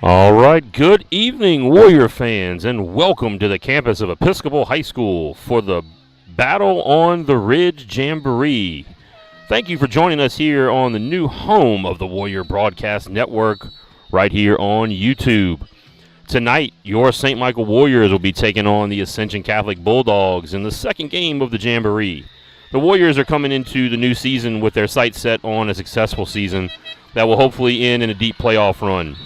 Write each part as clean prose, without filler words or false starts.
All right, good evening, Warrior fans, and welcome to the campus of Episcopal High School for the Battle on the Ridge Jamboree. Thank you for joining us here on the new home of the Warrior Broadcast Network, right here on YouTube. Tonight, your St. Michael Warriors will be taking on the Ascension Catholic Bulldogs in the second game of the Jamboree. The Warriors are coming into the new season with their sights set on a successful season that will hopefully end in a deep playoff run.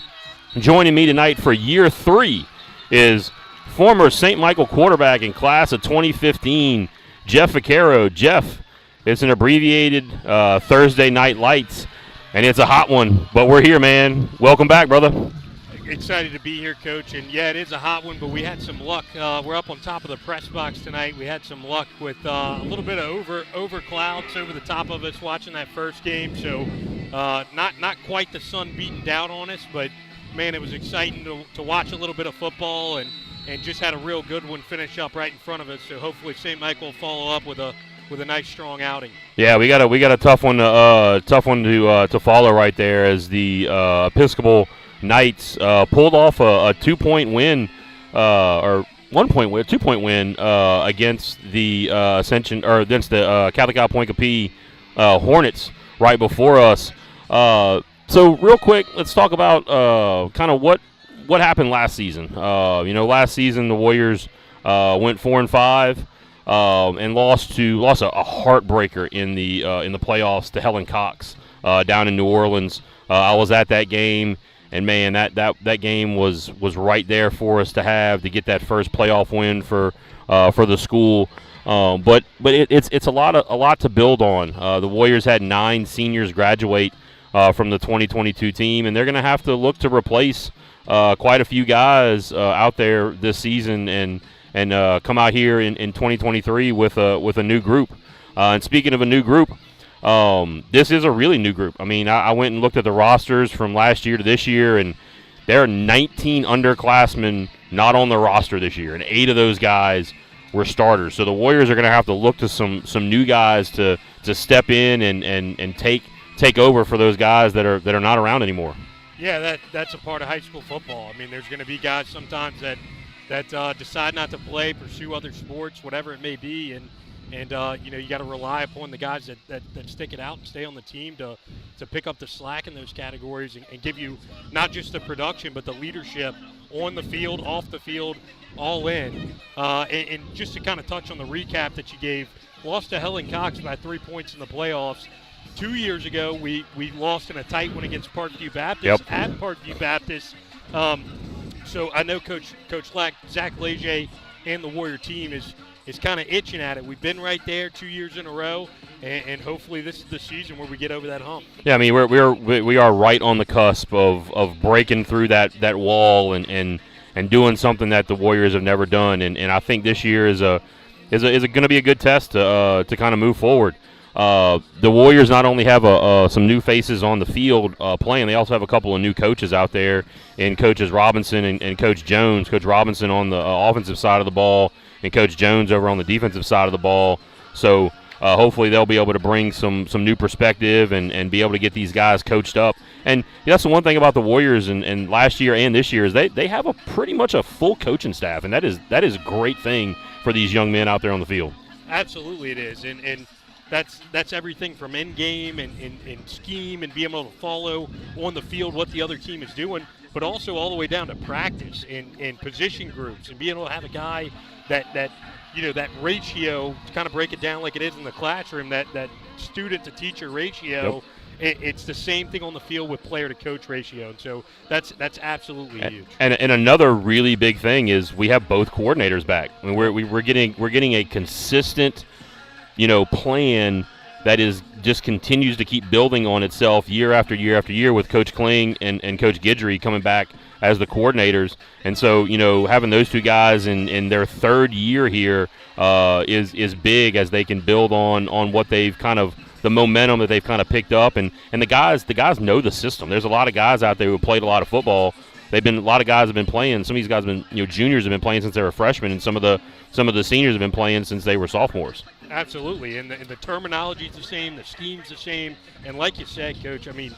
Joining me tonight for year 3 is former St. Michael quarterback in class of 2015, Jeff Vaquero. Jeff, it's an abbreviated Thursday Night Lights, and it's a hot one, but we're here, man. Welcome back, brother. Excited to be here, Coach, and yeah, it is a hot one, but we had some luck. We're up on top of the press box tonight. We had some luck with a little bit of over clouds over the top of us watching that first game, so not quite the sun beating down on us, but man, it was exciting to watch a little bit of football and just had a real good one finish up right in front of us. So hopefully St. Michael will follow up with a nice strong outing. Yeah, we got a tough one to follow right there as the Episcopal Knights pulled off a 2-point win or 1-point win, 2-point win against the Ascension or against the Catholic Point Capee Hornets right before us. So real quick, let's talk about kind of what happened last season. Last season the Warriors went 4-5 and lost a heartbreaker in the playoffs to Helen Cox down in New Orleans. I was at that game, and man, that game was right there for us to get that first playoff win for the school. But it's a lot to build on. The Warriors had 9 seniors graduate from the 2022 team, and they're going to have to look to replace quite a few guys out there this season and come out here in 2023 with a new group. And speaking of a new group, this is a really new group. I mean, I went and looked at the rosters from last year to this year, and there are 19 underclassmen not on the roster this year, and 8 of those guys were starters. So the Warriors are going to have to look to some new guys to step in and take over for those guys that are not around anymore. Yeah, that's a part of high school football. I mean, there's going to be guys sometimes that decide not to play, pursue other sports, whatever it may be, and you got to rely upon the guys that stick it out and stay on the team to pick up the slack in those categories and give you not just the production but the leadership on the field, off the field, all in. And just to kind of touch on the recap that you gave, lost to Helen Cox by 3 points in the playoffs. 2 years ago, we lost in a tight one against Parkview Baptist at Parkview Baptist. So I know Coach Zach Leger and the Warrior team is kind of itching at it. We've been right there 2 years in a row, and hopefully this is the season where we get over that hump. Yeah, I mean we are right on the cusp of breaking through that wall and doing something that the Warriors have never done, and I think this year is going to be a good test to kind of move forward. The Warriors not only have some new faces on the field playing, they also have a couple of new coaches out there in Coaches Robinson and Coach Jones. Coach Robinson on the offensive side of the ball and Coach Jones over on the defensive side of the ball. So hopefully they'll be able to bring some new perspective and be able to get these guys coached up. And that's the one thing about the Warriors and last year and this year is they have pretty much a full coaching staff, and that is a great thing for these young men out there on the field. Absolutely it is. And that's everything from end game and scheme and being able to follow on the field what the other team is doing, but also all the way down to practice and position groups and being able to have a guy that ratio, to kind of break it down like it is in the classroom, that student to teacher ratio. Yep. It's the same thing on the field with player to coach ratio, and so that's absolutely huge. And another really big thing is we have both coordinators back. I mean, we're getting a consistent plan that just continues to keep building on itself year after year after year with Coach Kling and Coach Guidry coming back as the coordinators. And so, having those two guys in their third year here is big as they can build on what they've kind of the momentum that they've kind of picked up. And the guys know the system. There's a lot of guys out there who played a lot of football. A lot of guys have been playing. Some of these guys have been, juniors have been playing since they were freshmen, and some of the seniors have been playing since they were sophomores. Absolutely, and the terminology is the same, the scheme's the same, and like you said, Coach, I mean,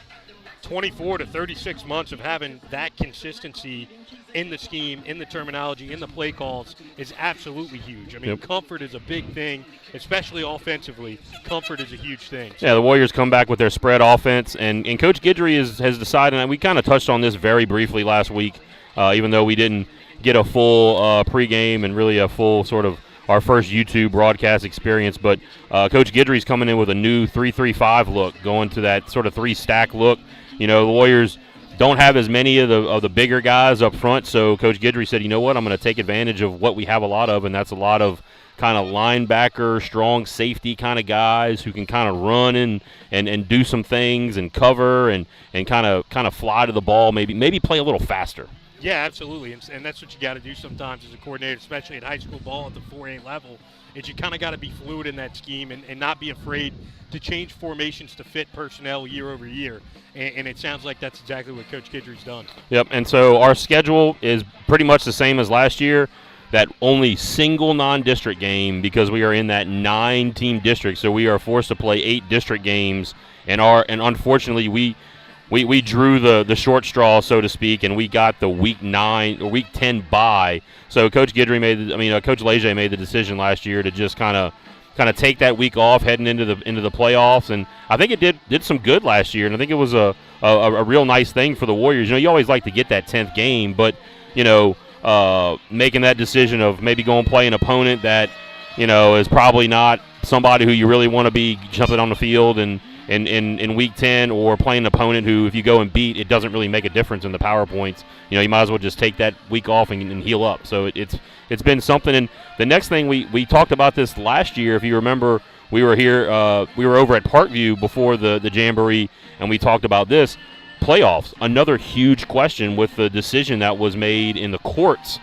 24 to 36 months of having that consistency in the scheme, in the terminology, in the play calls is absolutely huge. I mean, comfort is a big thing, especially offensively. Comfort is a huge thing. Yeah, the Warriors come back with their spread offense, and Coach Guidry has decided, and we kind of touched on this very briefly last week, even though we didn't get a full pregame and really a full sort of our first YouTube broadcast experience, but Coach Guidry's coming in with a new 3-3-5 look, going to that sort of 3-stack look. You know, the Warriors don't have as many of the bigger guys up front, so Coach Guidry said, you know what, I'm going to take advantage of what we have a lot of, and that's a lot of kind of linebacker, strong safety kind of guys who can kind of run and do some things and cover and kind of fly to the ball, maybe play a little faster. Yeah, absolutely, and that's what you got to do sometimes as a coordinator, especially at high school ball at the 4A level, is you kind of got to be fluid in that scheme and not be afraid to change formations to fit personnel year over year, and it sounds like that's exactly what Coach Guidry's done. Yep, and so our schedule is pretty much the same as last year, that only single non-district game because we are in that 9-team district, so we are forced to play 8 district games, and unfortunately we drew the short straw, so to speak, and we got the week 10 bye. So Coach Guidry Coach Leger made the decision last year to just kind of take that week off heading into the playoffs, and I think it did some good last year, and I think it was a real nice thing for the Warriors. You know, you always like to get that 10th game, but you know, making that decision of maybe going play an opponent that, you know, is probably not somebody who you really want to be jumping on the field and in week 10, or playing an opponent who, if you go and beat, it doesn't really make a difference in the PowerPoints. You know, you might as well just take that week off and heal up. So it's been something. And the next thing, we talked about this last year, if you remember, we were here, we were over at Parkview before the Jamboree, and we talked about this. Playoffs, another huge question with the decision that was made in the courts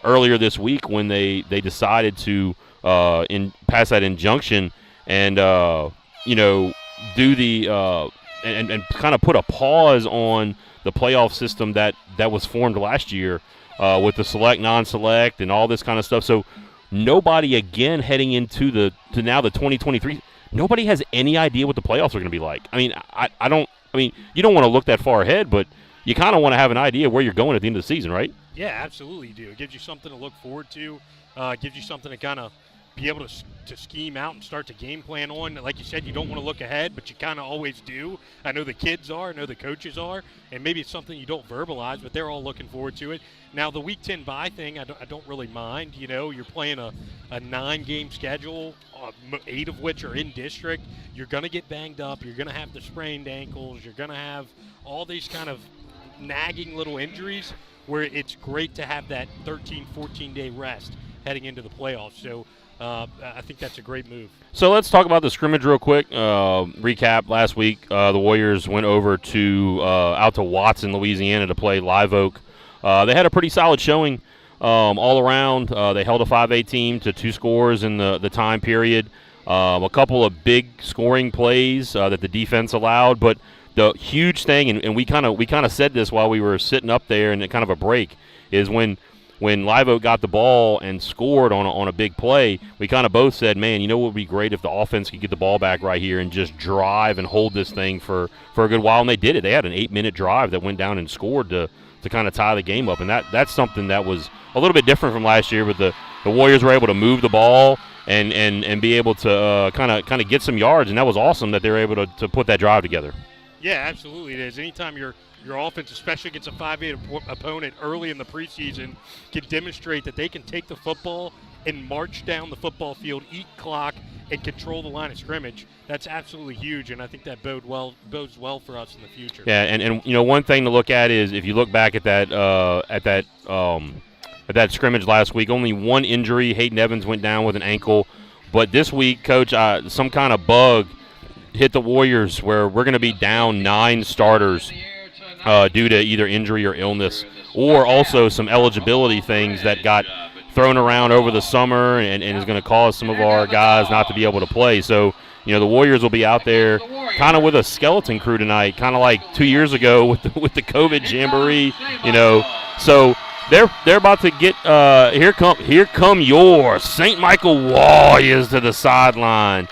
earlier this week when they decided to pass that injunction and, you know, do the and kind of put a pause on the playoff system that was formed last year with the select, non-select, and all this kind of stuff. So nobody, again, heading into now the 2023, nobody has any idea what the playoffs are going to be like. I mean, you don't want to look that far ahead, but you kind of want to have an idea where you're going at the end of the season, right? Yeah, absolutely you do. It gives you something to look forward to. Gives you something to kind of be able to scheme out and start to game plan on. Like you said, you don't want to look ahead, but you kind of always do. I know the kids are, I know the coaches are, and maybe it's something you don't verbalize, but they're all looking forward to it. Now, the Week 10 bye thing, I don't really mind. You know, you're playing a 9-game schedule, 8 of which are in district. You're going to get banged up. You're going to have the sprained ankles. You're going to have all these kind of nagging little injuries where it's great to have that 13, 14-day rest heading into the playoffs. So I think that's a great move. So let's talk about the scrimmage real quick. Recap, last week the Warriors went over out to Watson, Louisiana to play Live Oak. They had a pretty solid showing all around. They held a 5A team to 2 scores in the time period. A couple of big scoring plays that the defense allowed, but the huge thing, and we kind of said this while we were sitting up there in kind of a break, is when Live Oak got the ball and scored on a big play, we kind of both said, man, you know what would be great if the offense could get the ball back right here and just drive and hold this thing for a good while, and they did it. They had an 8-minute drive that went down and scored to kind of tie the game up, and that's something that was a little bit different from last year, but the Warriors were able to move the ball and be able to kind of get some yards, and that was awesome that they were able to put that drive together. Yeah, absolutely it is. Anytime your offense, especially against a 5A opponent early in the preseason, can demonstrate that they can take the football and march down the football field, eat clock, and control the line of scrimmage, that's absolutely huge, and I think that bodes well for us in the future. Yeah, and you know, one thing to look at is if you look back at that scrimmage last week, only one injury. Hayden Evans went down with an ankle, but this week, Coach, some kind of bug hit the Warriors where we're going to be down 9 starters due to either injury or illness, or also some eligibility things that got thrown around over the summer and is going to cause some of our guys not to be able to play. So, you know, the Warriors will be out there kind of with a skeleton crew tonight, kind of like 2 years ago with the COVID Jamboree, you know. So they're about to get here come your St. Michael Warriors to the sideline.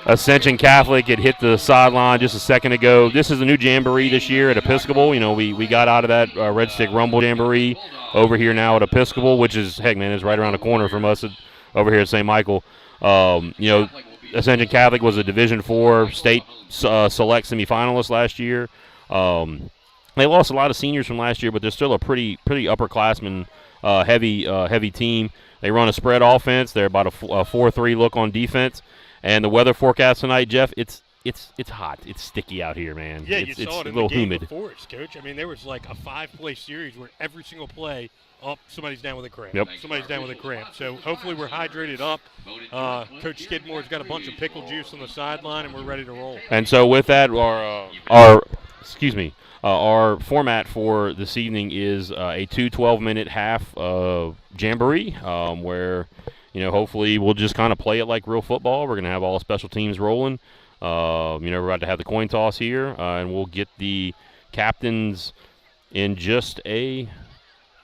Ascension Catholic had hit the sideline just a second ago. This is a new jamboree this year at Episcopal. You know, we got out of that Red Stick Rumble jamboree over here now at Episcopal, which is, heck, man, is right around the corner from us over here at St. Michael. You know, Ascension Catholic was a Division IV state select semifinalist last year. They lost a lot of seniors from last year, but they're still a pretty upperclassman heavy team. They run a spread offense. They're about a 4-3 look on defense. And the weather forecast tonight, Jeff, it's hot. It's sticky out here, man. Yeah, it's you saw it in a little the game humid. before us, Coach. I mean, there was like a 5-play series where every single play, somebody's down with a cramp. Yep. Somebody's down with a cramp. So hopefully we're hydrated up. Coach Skidmore's got a bunch of pickle juice on the sideline, and we're ready to roll. And so with that, our format for this evening is a 2 12-minute half jamboree where, you know, hopefully we'll just kind of play it like real football. We're going to have all special teams rolling. You know, we're about to have the coin toss here, and we'll get the captains in just a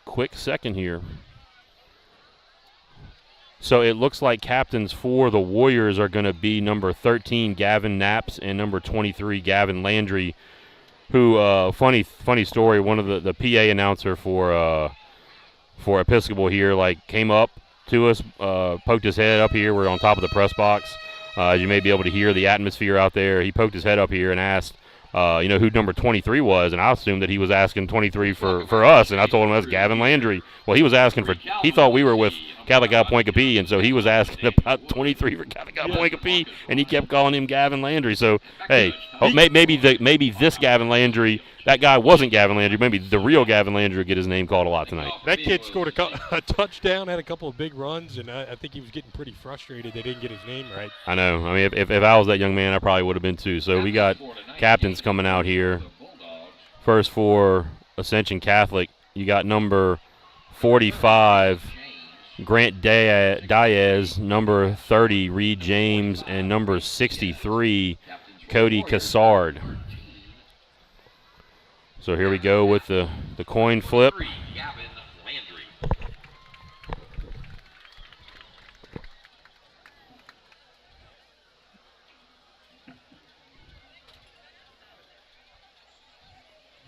quick second here. So it looks like captains for the Warriors are going to be number 13, Gavin Knaps, and number 23, Gavin Landry, who, funny story, one of the PA announcer for Episcopal here, like, came up to us, poked his head up here. We're on top of the press box. As you may be able to hear the atmosphere out there, he poked his head up here and asked, you know, who number 23 was, and I assumed that he was asking 23 for us, and I told him that's Gavin Landry. Well, he was asking he thought we were with Catholic Guy Point Capee, and so he was asking about 23 for Catholic Guy Point Capee, and he kept calling him Gavin Landry. So, hey, maybe this Gavin Landry, that guy wasn't Gavin Landry. Maybe the real Gavin Landry will get his name called a lot tonight. That kid scored a touchdown, had a couple of big runs, and I think he was getting pretty frustrated they didn't get his name right. I know. I mean, if I was that young man, I probably would have been too. So we got captains coming out here. First for Ascension Catholic, you got number 45, Grant Diaz, number 30, Reed James, and number 63, Cody Cassard. So here we go with the coin flip.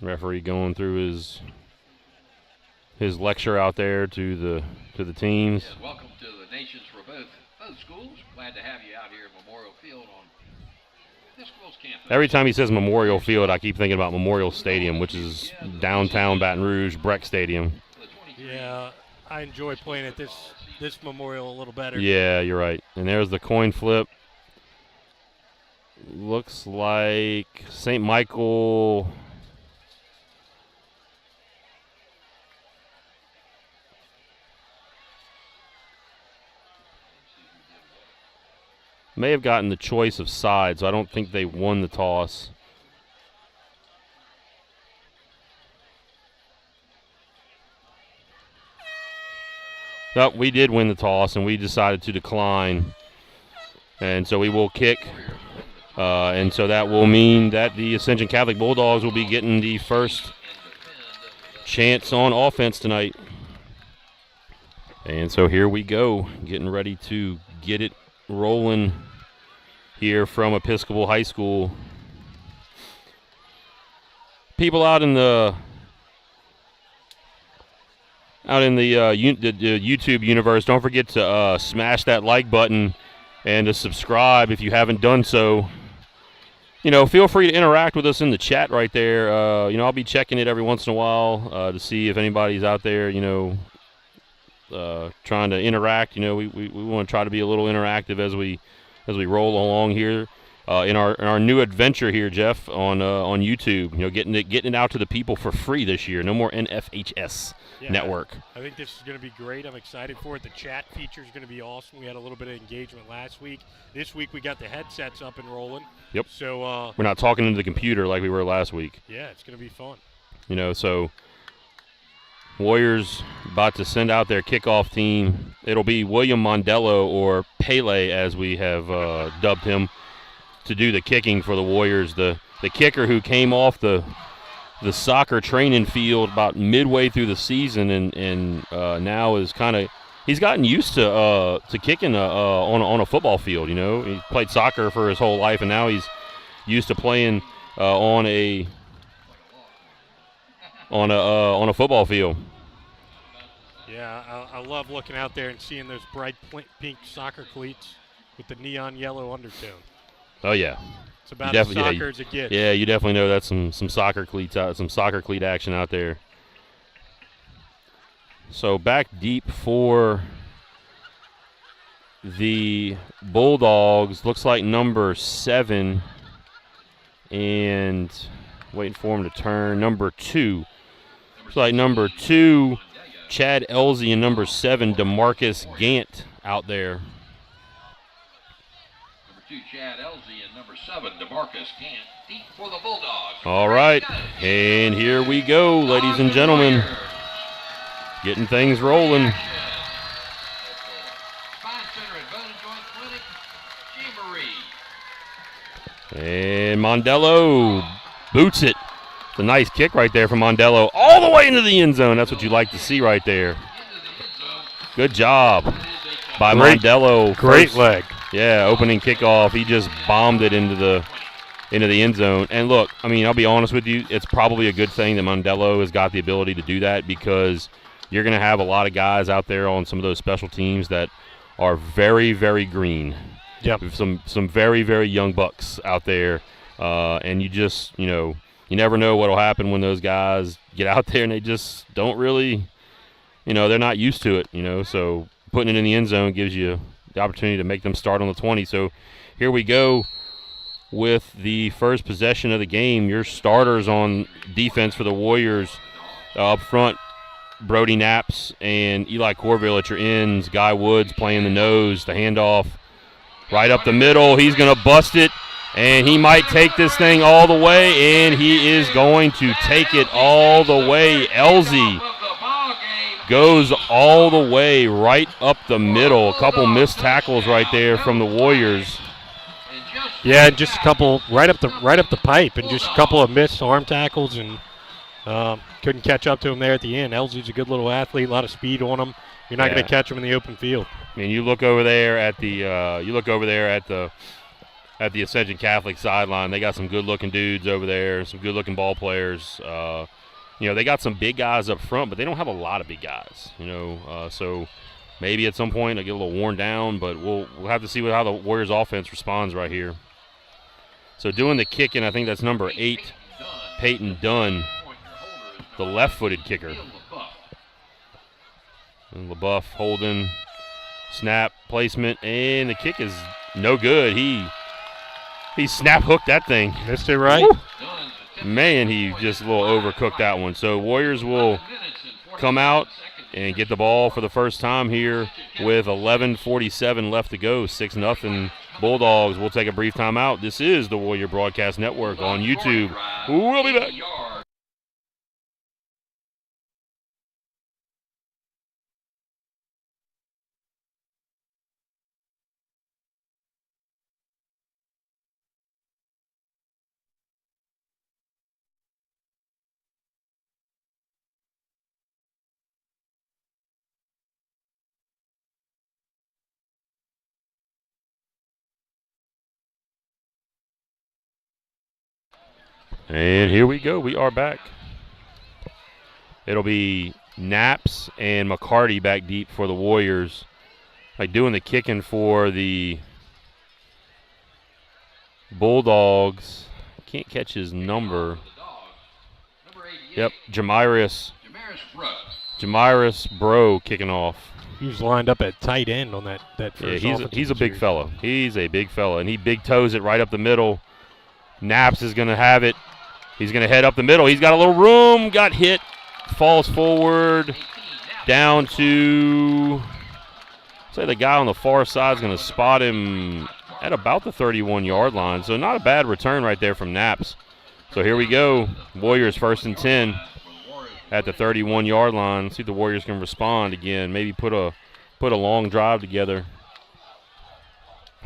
Referee going through his lecture out there to the teams. Yes, welcome to the nations for both schools. Glad to have you out here at Memorial Field on this school's campus. Every time he says Memorial Field, I keep thinking about Memorial Stadium, which is downtown Baton Rouge, Breck Stadium. Yeah, I enjoy playing at this Memorial a little better. Yeah, you're right. And there's the coin flip. Looks like St. Michael. May have gotten the choice of side, so I don't think they won the toss. No, we did win the toss, and we decided to decline. And so we will kick. And so that will mean that the Ascension Catholic Bulldogs will be getting the first chance on offense tonight. And so here we go, getting ready to get it rolling here from Episcopal High School. People out in the YouTube universe, don't forget to smash that like button and to subscribe if you haven't done so. You know, feel free to interact with us in the chat right there. You know, I'll be checking it every once in a while to see if anybody's out there, you know, trying to interact. You know, we want to try to be a little interactive as we roll along here in our new adventure here, Jeff, on YouTube. You know, getting it out to the people for free this year. No more NFHS network. I think this is going to be great. I'm excited for it. The chat feature is going to be awesome. We had a little bit of engagement last week. This week we got the headsets up and rolling. Yep. So we're not talking into the computer like we were last week. Yeah, it's going to be fun. You know, so Warriors about to send out their kickoff team. It'll be William Mondello, or Pele as we have dubbed him, to do the kicking for the Warriors. The kicker who came off the soccer training field about midway through the season and now is kind of, he's gotten used to kicking on a football field. You know, he played soccer for his whole life, and now he's used to playing on a football field. Yeah, I love looking out there and seeing those bright pink soccer cleats with the neon yellow undertone. Oh yeah, it's about as soccer as it gets. Yeah, you definitely know that's some soccer cleats out, some soccer cleat action out there. So back deep for the Bulldogs, looks like number 7, and waiting for him to turn, number 2. Looks like number 2, Chad Elsie, and number 7, DeMarcus Gant out there. Number 2, Chad Elsie, and number 7, DeMarcus Gant, deep for the Bulldogs. All right, and here we go, ladies and gentlemen. Getting things rolling. And Mondello boots it. It's a nice kick right there from Mondello all the way into the end zone. That's what you like to see right there. Good job by Mondello. Great leg. Yeah, opening kickoff. He just bombed it into the end zone. And look, I mean, I'll be honest with you, it's probably a good thing that Mondello has got the ability to do that, because you're going to have a lot of guys out there on some of those special teams that are very, very green. Yep. Some very, very young bucks out there. And you just, you never know what will happen when those guys get out there and they just don't really, they're not used to it, So putting it in the end zone gives you the opportunity to make them start on the 20. So here we go with the first possession of the game. Your starters on defense for the Warriors up front, Brody Knaps and Eli Corville at your ends. Guy Woods playing the nose. The handoff right up the middle. He's going to bust it, and he might take this thing all the way, and he is going to take it all the way. Elsie goes all the way right up the middle. A couple missed tackles right there from the Warriors. Yeah, just a couple right up the pipe, and just a couple of missed arm tackles, and couldn't catch up to him there at the end. Elsie's a good little athlete, a lot of speed on him. You're not going to catch him in the open field. I mean, you look over there at the Ascension Catholic sideline. They got some good-looking dudes over there, some good-looking ball players. They got some big guys up front, but they don't have a lot of big guys. So maybe at some point they'll get a little worn down, but we'll have to see how the Warriors offense responds right here. So doing the kicking, I think that's number 8, Peyton Dunn, the left-footed kicker. And LaBeouf holding, snap, placement, and the kick is no good. He snap hooked that thing. Missed it right. Woo. Man, he just a little overcooked that one. So Warriors will come out and get the ball for the first time here with 11:47 left to go. 6-0 Bulldogs. We'll take a brief timeout. This is the Warrior Broadcast Network on YouTube. We'll be back. And here we go. We are back. It'll be Knaps and McCarty back deep for the Warriors. Like doing the kicking for the Bulldogs. Can't catch his number. Yep, Jamiris Bro kicking off. He was lined up at tight end on that first. Yeah, he's a big fella. He's a big fella, and he big toes it right up the middle. Knaps is going to have it. He's going to head up the middle. He's got a little room. Got hit. Falls forward. Down to, say the guy on the far side is going to spot him at about the 31-yard line. So not a bad return right there from Knaps. So here we go. Warriors 1st and 10 at the 31-yard line. Let's see if the Warriors can respond again. Maybe put a long drive together,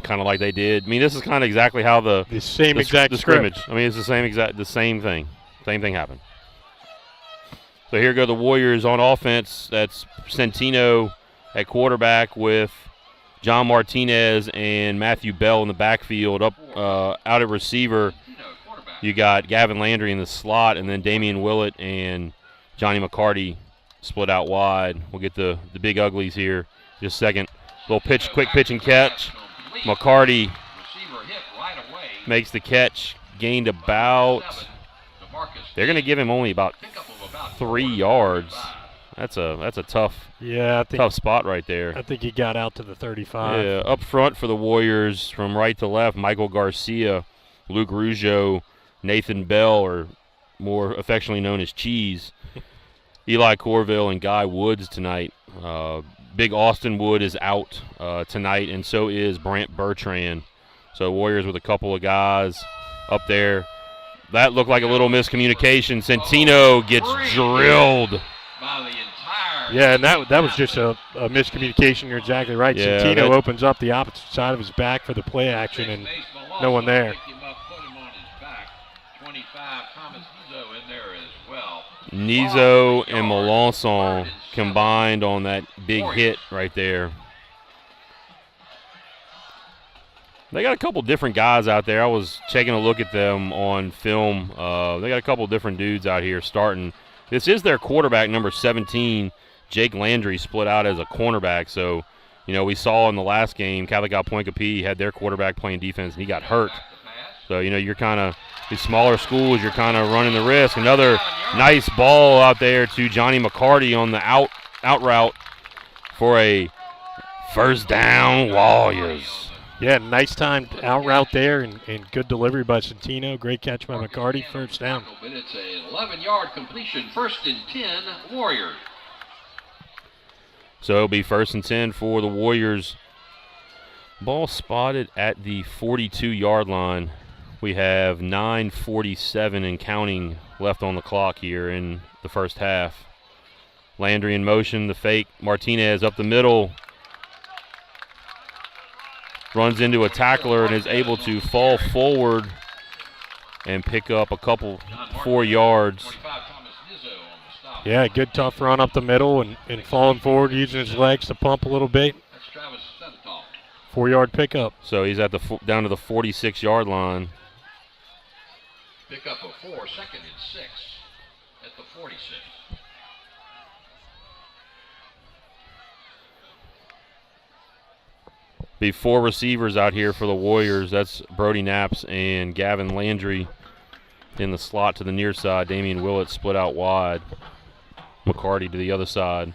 kind of like they did. I mean, this is kind of exactly how the scrimmage. I mean, it's the same thing. Same thing happened. So here go the Warriors on offense. That's Centino, at quarterback with John Martinez and Matthew Bell in the backfield. Out at receiver, you got Gavin Landry in the slot, and then Damian Willett and Johnny McCarty split out wide. We'll get the big uglies here just a second. Little pitch, quick pitch and catch. McCarty makes the catch, gained about, they're going to give him only about 3 yards. That's a tough spot right there. I think he got out to the 35. Yeah, up front for the Warriors from right to left, Michael Garcia, Luke Rougeau, Nathan Bell, or more affectionately known as Cheese, Eli Corville, and Guy Woods tonight. Big Austin Wood is out tonight, and so is Brant Bertrand. So Warriors with a couple of guys up there. That looked like a little miscommunication. Centino gets drilled. Yeah, and that was just a miscommunication. You're exactly right. Yeah, Centino opens up the opposite side of his back for the play action, and no one there. Nizo and Melanson combined on that big hit right there. They got a couple different guys out there. I was taking a look at them on film. They got a couple different dudes out here starting. This is their quarterback, number 17, Jake Landry, split out as a cornerback. So, we saw in the last game, Catholic Point Capee had their quarterback playing defense, and he got hurt. So, you're kind of, these smaller schools, you're kind of running the risk. Another nice ball out there to Johnny McCarty on the out route for a first down, Warriors. Yeah, nice timed out route there and good delivery by Centino. Great catch by McCarty, first down. It's an 11-yard completion, 1st and 10, Warriors. So it'll be 1st and 10 for the Warriors. Ball spotted at the 42-yard line. We have 9:47 and counting left on the clock here in the first half. Landry in motion, the fake. Martinez up the middle. Runs into a tackler and is able to fall forward and pick up a couple 4 yards. Yeah, good tough run up the middle and falling forward, using his legs to pump a little bit. 4-yard pickup. So he's at down to the 46-yard line. Pick up a 4, 2nd and 6 at the 46. Be 4 receivers out here for the Warriors. That's Brody Knaps and Gavin Landry in the slot to the near side. Damian Willett split out wide. McCarty to the other side.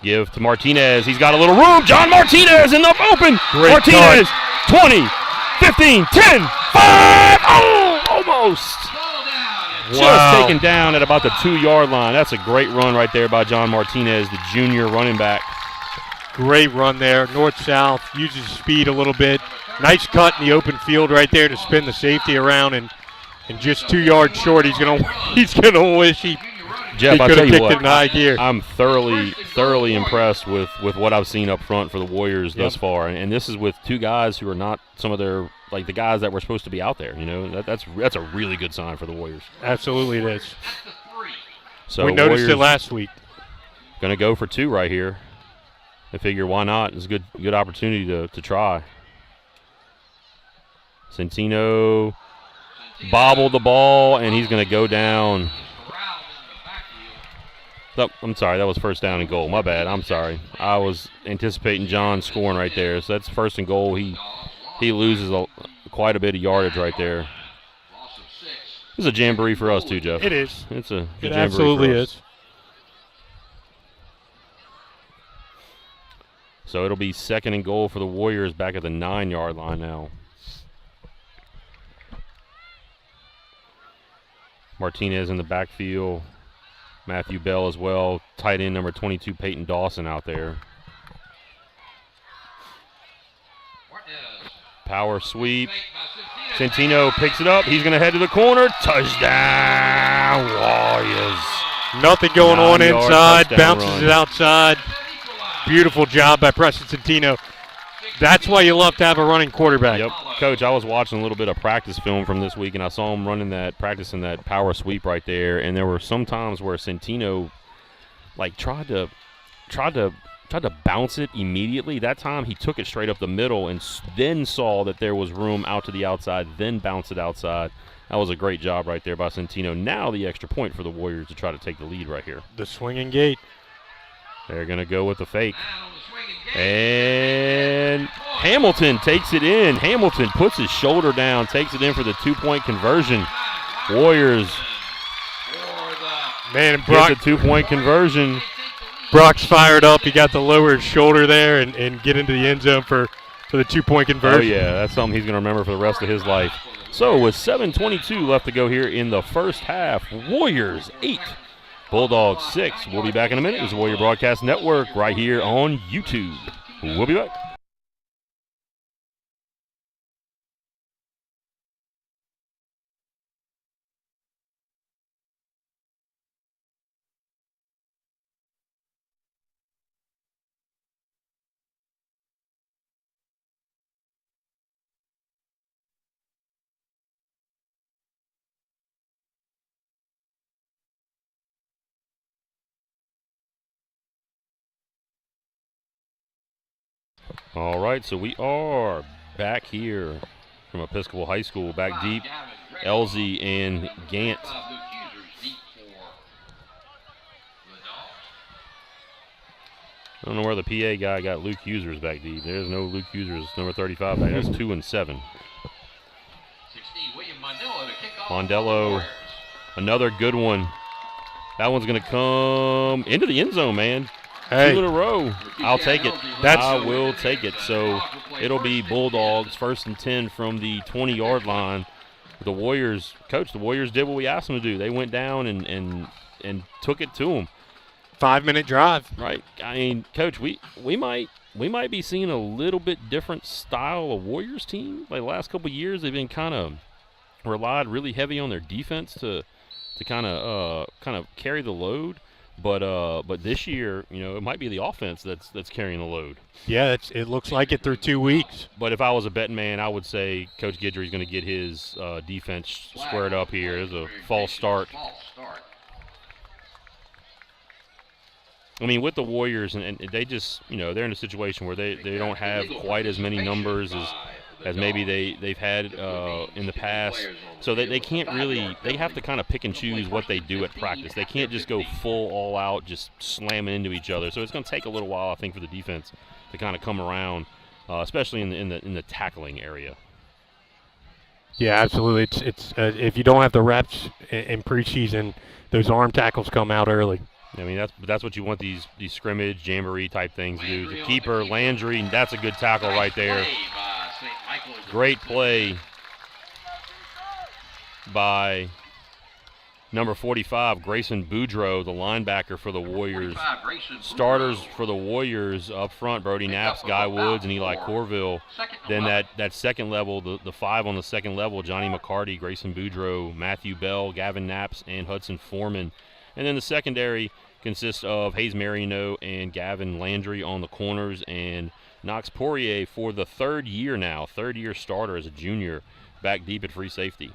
Give to Martinez. He's got a little room. John Martinez in the open. Great Martinez, 20, 15, 10, 5. Oh, almost. Just taken down at about the 2-yard line. That's a great run right there by John Martinez, the junior running back. Great run there, north-south, uses speed a little bit. Nice cut in the open field right there to spin the safety around, and just 2 yards short, he's gonna wish he Jeff, could have kicked it in high gear. I'm thoroughly impressed with what I've seen up front for the Warriors thus far, and this is with 2 guys who are not some of their the guys that were supposed to be out there. That's a really good sign for the Warriors. Absolutely, it is. So we noticed Warriors it last week. Going to go for 2 right here. I figure why not? It's a good opportunity to try. Centino bobbled the ball, and he's going to go down. Oh, I'm sorry, that was first down and goal. My bad. I'm sorry. I was anticipating John scoring right there. So that's 1st and goal. He loses quite a bit of yardage right there. This is a jamboree for us too, Jeff. It is. It's a good it jamboree absolutely for us. is. So it'll be 2nd and goal for the Warriors back at the 9-yard line now. Martinez in the backfield. Matthew Bell as well. Tight end number 22, Peyton Dawson out there. Power sweep. Centino picks it up. He's going to head to the corner. Touchdown, Warriors. Nothing going on 9-yard inside. touchdown Bounces run. it outside. Beautiful job by Preston Centino. That's why you love to have a running quarterback. Yep. Coach, I was watching a little bit of practice film from this week, and I saw him practicing that power sweep right there, and there were some times where Centino like tried to bounce it immediately. That time he took it straight up the middle and then saw that there was room out to the outside, then bounced it outside. That was a great job right there by Centino. Now the extra point for the Warriors to try to take the lead right here. The swinging gate. They're going to go with the fake. And Hamilton takes it in. Hamilton puts his shoulder down, takes it in for the 2-point conversion. Warriors Man, get the 2-point conversion. Brock's fired up. He got the lower shoulder there and get into the end zone for the 2-point conversion. Oh, yeah, that's something he's going to remember for the rest of his life. So with 7:22 left to go here in the first half, Warriors 8, Bulldogs 6. We'll be back in a minute. This is Warrior Broadcast Network right here on YouTube. We'll be back. All right, so we are back here from Episcopal High School, back deep. Elzy and Gant. I don't know where the PA guy got Luke Users back deep. There's no Luke Users, number 35 back. That's 2 and 7. Mondello, another good one. That one's going to come into the end zone, man. Hey. 2 in a row. I'll take it. I will take it. So it'll be Bulldogs 1st and 10 from the 20-yard line. The Warriors, Coach, the Warriors did what we asked them to do. They went down and took it to them. 5-minute drive. Right. I mean, Coach, we might be seeing a little bit different style of Warriors team. Like the last couple of years, they've been kind of relied really heavy on their defense to kind of carry the load. But this year, you know, it might be the offense that's carrying the load. Yeah, it looks like it through 2 weeks. But if I was a betting man, I would say Coach Guidry's going to get his defense squared up here. There's a false start. I mean, with the Warriors, and they just, you know, they're in a situation where they don't have quite as many numbers as maybe they've had in the past. So they can't really – they have to kind of pick and choose what they do at practice. They can't just go full all out, just slamming into each other. So it's going to take a little while, I think, for the defense to kind of come around, especially in the tackling area. Yeah, absolutely. It's if you don't have the reps in preseason, those arm tackles come out early. I mean, that's what you want these scrimmage, jamboree type things to do. The keeper, Landry, that's a good tackle right there. Great play by number 45, Grayson Boudreaux, the linebacker for the Warriors. Starters for the Warriors up front, Brody Knapp's, Guy Woods, and Eli Corville. Then that second level, the 5 on the second level, Johnny McCarty, Grayson Boudreaux, Matthew Bell, Gavin Knapp's, and Hudson Foreman. And then the secondary consists of Hayes Marino and Gavin Landry on the corners, and Knox Poirier for the third year starter as a junior, back deep at free safety.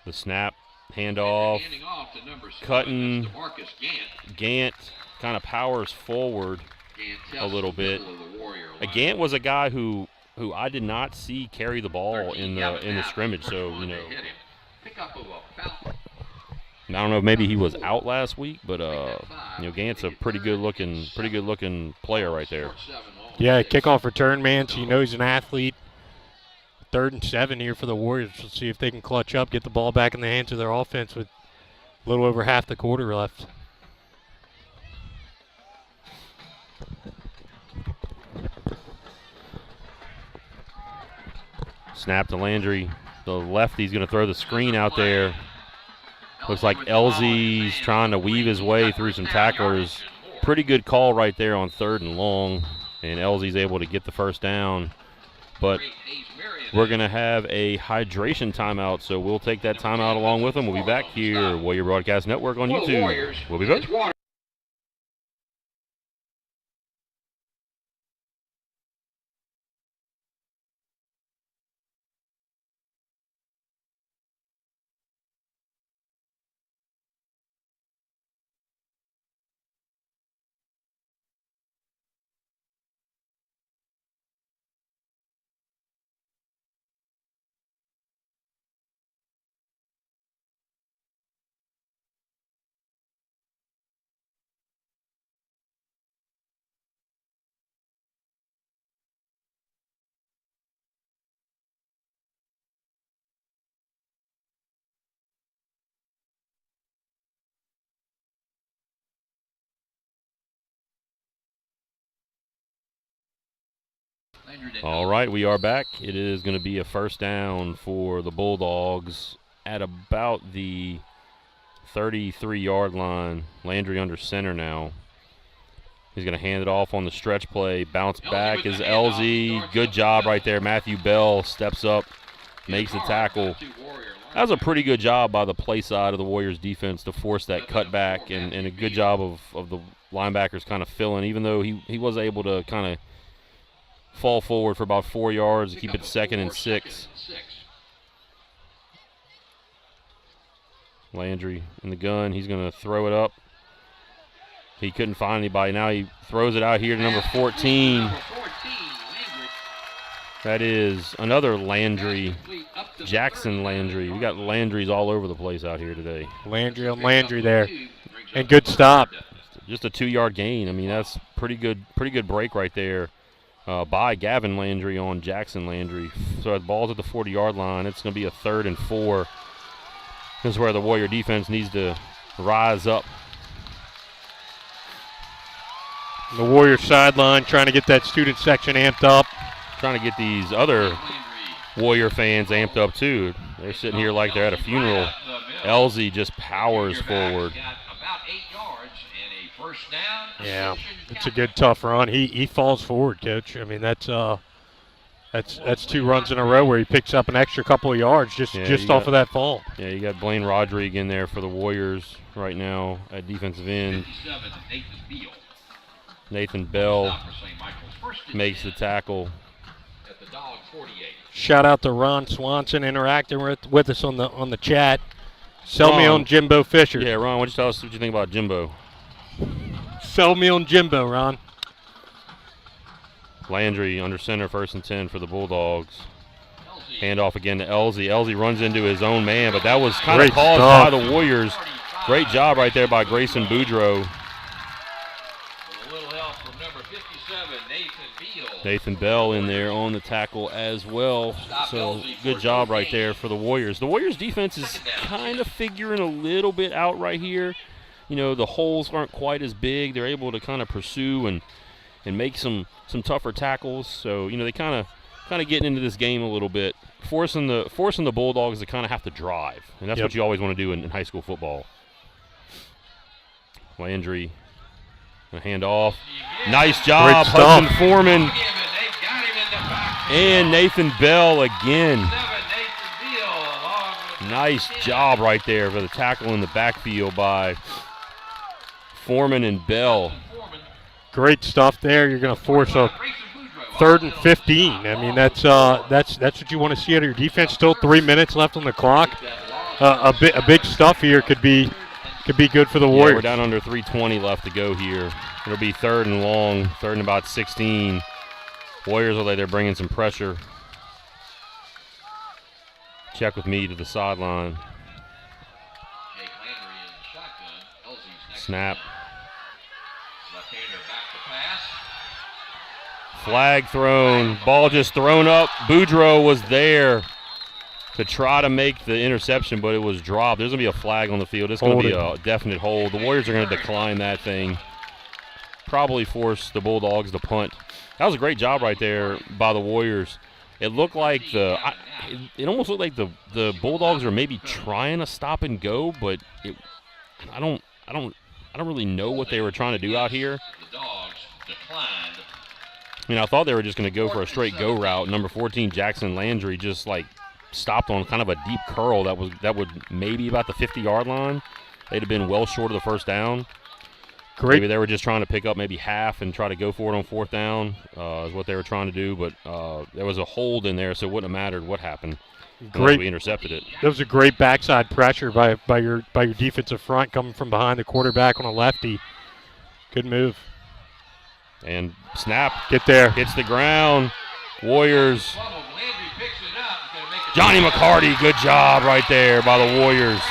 The snap, handoff, cutting, Gant kind of powers forward a little bit. Gant was a guy who I did not see carry the ball in the scrimmage, so, you know, I don't know if maybe he was out last week, but you know, Gant's a pretty good looking player right there. Yeah, kickoff return man, so you know he's an athlete. 3rd and 7 here for the Warriors. We'll see if they can clutch up, get the ball back in the hands of their offense with a little over half the quarter left. Snap to Landry. The lefty's going to throw the screen out there. Looks like Elzy's trying to weave his way through some tacklers. Pretty good call right there on 3rd and long, and Elzy's able to get the first down. But we're going to have a hydration timeout, so we'll take that timeout along with them. We'll be back here, Warrior Broadcast Network on YouTube. We'll be back. All right, we are back. It is going to be a first down for the Bulldogs at about the 33-yard line. Landry under center now. He's going to hand it off on the stretch play. Bounce back is LZ. Good job right there. Matthew Bell steps up, makes the tackle. That was a pretty good job by the play side of the Warriors defense to force that cutback, and a good job of the linebackers kind of filling, even though he was able to kind of fall forward for about 4 yards to keep it 2nd and 6. Landry in the gun. He's going to throw it up. He couldn't find anybody. Now he throws it out here to number 14. That is another Landry, Jackson Landry. We got Landrys all over the place out here today. Landry on Landry there. And good stop. Just a 2-yard gain. I mean, that's pretty good break right there by Gavin Landry on Jackson Landry. So the ball's at the 40-yard line. It's going to be a 3rd and 4. This is where the Warrior defense needs to rise up. The Warrior sideline trying to get that student section amped up. Trying to get these other Warrior fans amped up too. They're sitting here like they're at a funeral. LZ just powers forward. Yeah, it's a good tough run. He falls forward, Coach. I mean that's 2 runs in a row where he picks up an extra couple of yards just off of that fall. Yeah, you got Blaine Rodrigue in there for the Warriors right now at defensive end. Nathan Bell makes the tackle. Shout out to Ron Swanson interacting with us on the chat. Sell me on Jimbo Fisher. Yeah, Ron, why don't you tell us what you think about Jimbo? Sell me on Jimbo, Ron. Landry under center, 1st and 10 for the Bulldogs. Hand off again to LZ. LZ runs into his own man, but that was kind of caused by the Warriors. Great job right there by Grayson Boudreaux. Nathan Bell in there on the tackle as well. So good job right there for the Warriors. The Warriors defense is kind of figuring a little bit out right here. You know, the holes aren't quite as big. They're able to kind of pursue and make some tougher tackles. So, you know, they kind of getting into this game a little bit, forcing the Bulldogs to kind of have to drive. And that's what you always want to do in high school football. Landry, a handoff. Nice job, Hudson Foreman. And Nathan Bell again. Nice job right there for the tackle in the backfield by Foreman and Bell. Great stuff there. You're going to force a 3rd and 15. I mean, that's what you want to see out of your defense. Still 3 minutes left on the clock. A big stuff here could be good for the Warriors. Yeah, we're down under 3:20 left to go here. It'll be 3rd and long, 3rd and about 16. Warriors are like they're bringing some pressure. Check with me to the sideline. Snap. Flag thrown. Ball just thrown up. Boudreaux was there to try to make the interception, but it was dropped. There's going to be a flag on the field. It's going to be a definite hold. The Warriors are going to decline that thing. Probably force the Bulldogs to punt. That was a great job right there by the Warriors. It looked like it almost looked like the Bulldogs are maybe trying to stop and go, but I don't really know what they were trying to do out here. I mean, I thought they were just going to go for a straight go route. Number 14, Jackson Landry, just like stopped on kind of a deep curl that would maybe about the 50-yard line. They'd have been well short of the first down. Great. Maybe they were just trying to pick up maybe half and try to go for it on 4th down is what they were trying to do. But there was a hold in there, so it wouldn't have mattered what happened. Great. We intercepted it. That was a great backside pressure by your defensive front coming from behind the quarterback on a lefty. Good move. And snap. Get there. Hits the ground. Warriors. Johnny McCarty, good job right there by the Warriors.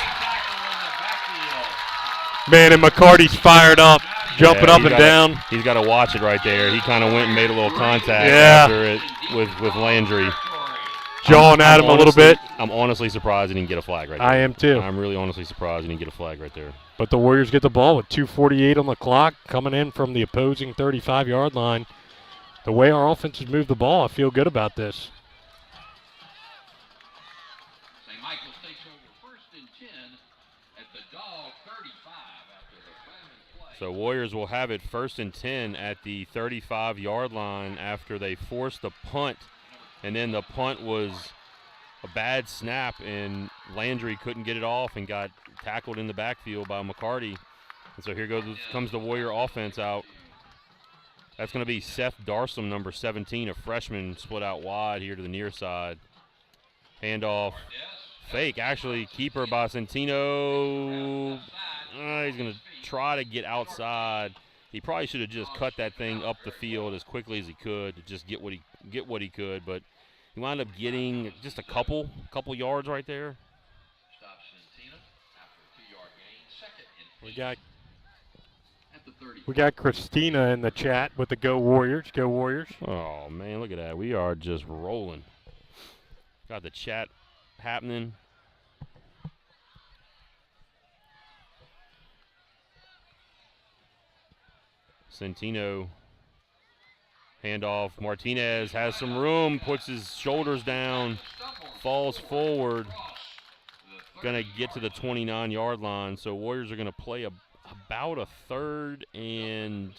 Man, and McCarty's fired up, jumping up and down. He's got to watch it right there. He kind of went and made a little contact after it with Landry. Jawing at him a little bit. I'm honestly surprised he didn't get a flag right there. I am too. I'm really honestly surprised he didn't get a flag right there. But the Warriors get the ball with 2:48 on the clock, coming in from the opposing 35-yard line. the way our offense has moved the ball, I feel good about this. St. Michael's takes over 1st and 10 at the Dog 35 after the fireman's play. So Warriors will have it 1st and 10 at the 35-yard line after they forced the punt, and then the punt was a bad snap, and Landry couldn't get it off and got tackled in the backfield by McCarty. And so here comes the Warrior offense out. That's going to be Seth Darsom, number 17, a freshman, split out wide here to the near side. Handoff. Fake, actually, keeper by Centino. He's going to try to get outside. He probably should have just cut that thing up the field as quickly as he could to just get what he could, but he wound up getting just a couple yards right there. Stops Centino after a 2-yard gain. 2nd and 8. We got at the 30. We got Christina in the chat with the Go Warriors. Go Warriors. Oh, man, look at that. We are just rolling. Got the chat happening. Centino, handoff. Martinez has some room, puts his shoulders down, falls forward. Going to get to the 29-yard line. So Warriors are going to play about a 3rd and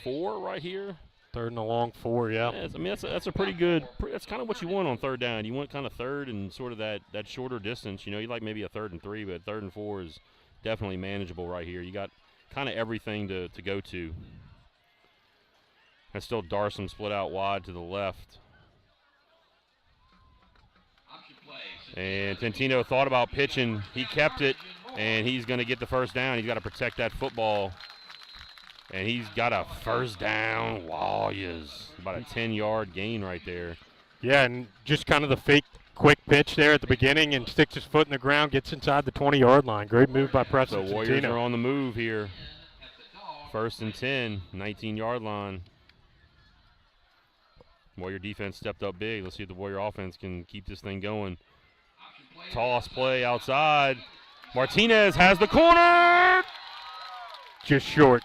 4 right here. 3rd and a long 4, yeah. I mean, that's a pretty good. That's kind of what you want on 3rd down. You want kind of 3rd and sort of that shorter distance. You know, you like maybe a 3rd and 3, but 3rd and 4 is definitely manageable right here. You got kind of everything to go to. That's still Darson split out wide to the left. And Centino thought about pitching. He kept it, and he's going to get the 1st down. He's got to protect that football. And he's got a 1st down. Warriors. About a 10-yard gain right there. Yeah, and just kind of the fake quick pitch there at the beginning and sticks his foot in the ground, gets inside the 20-yard line. Great move by Preston So Warriors Centino. are on the move here. 1st and 10, 19-yard line. Warrior defense stepped up big. Let's see if the Warrior offense can keep this thing going. Toss play outside. Martinez has the corner. Just short.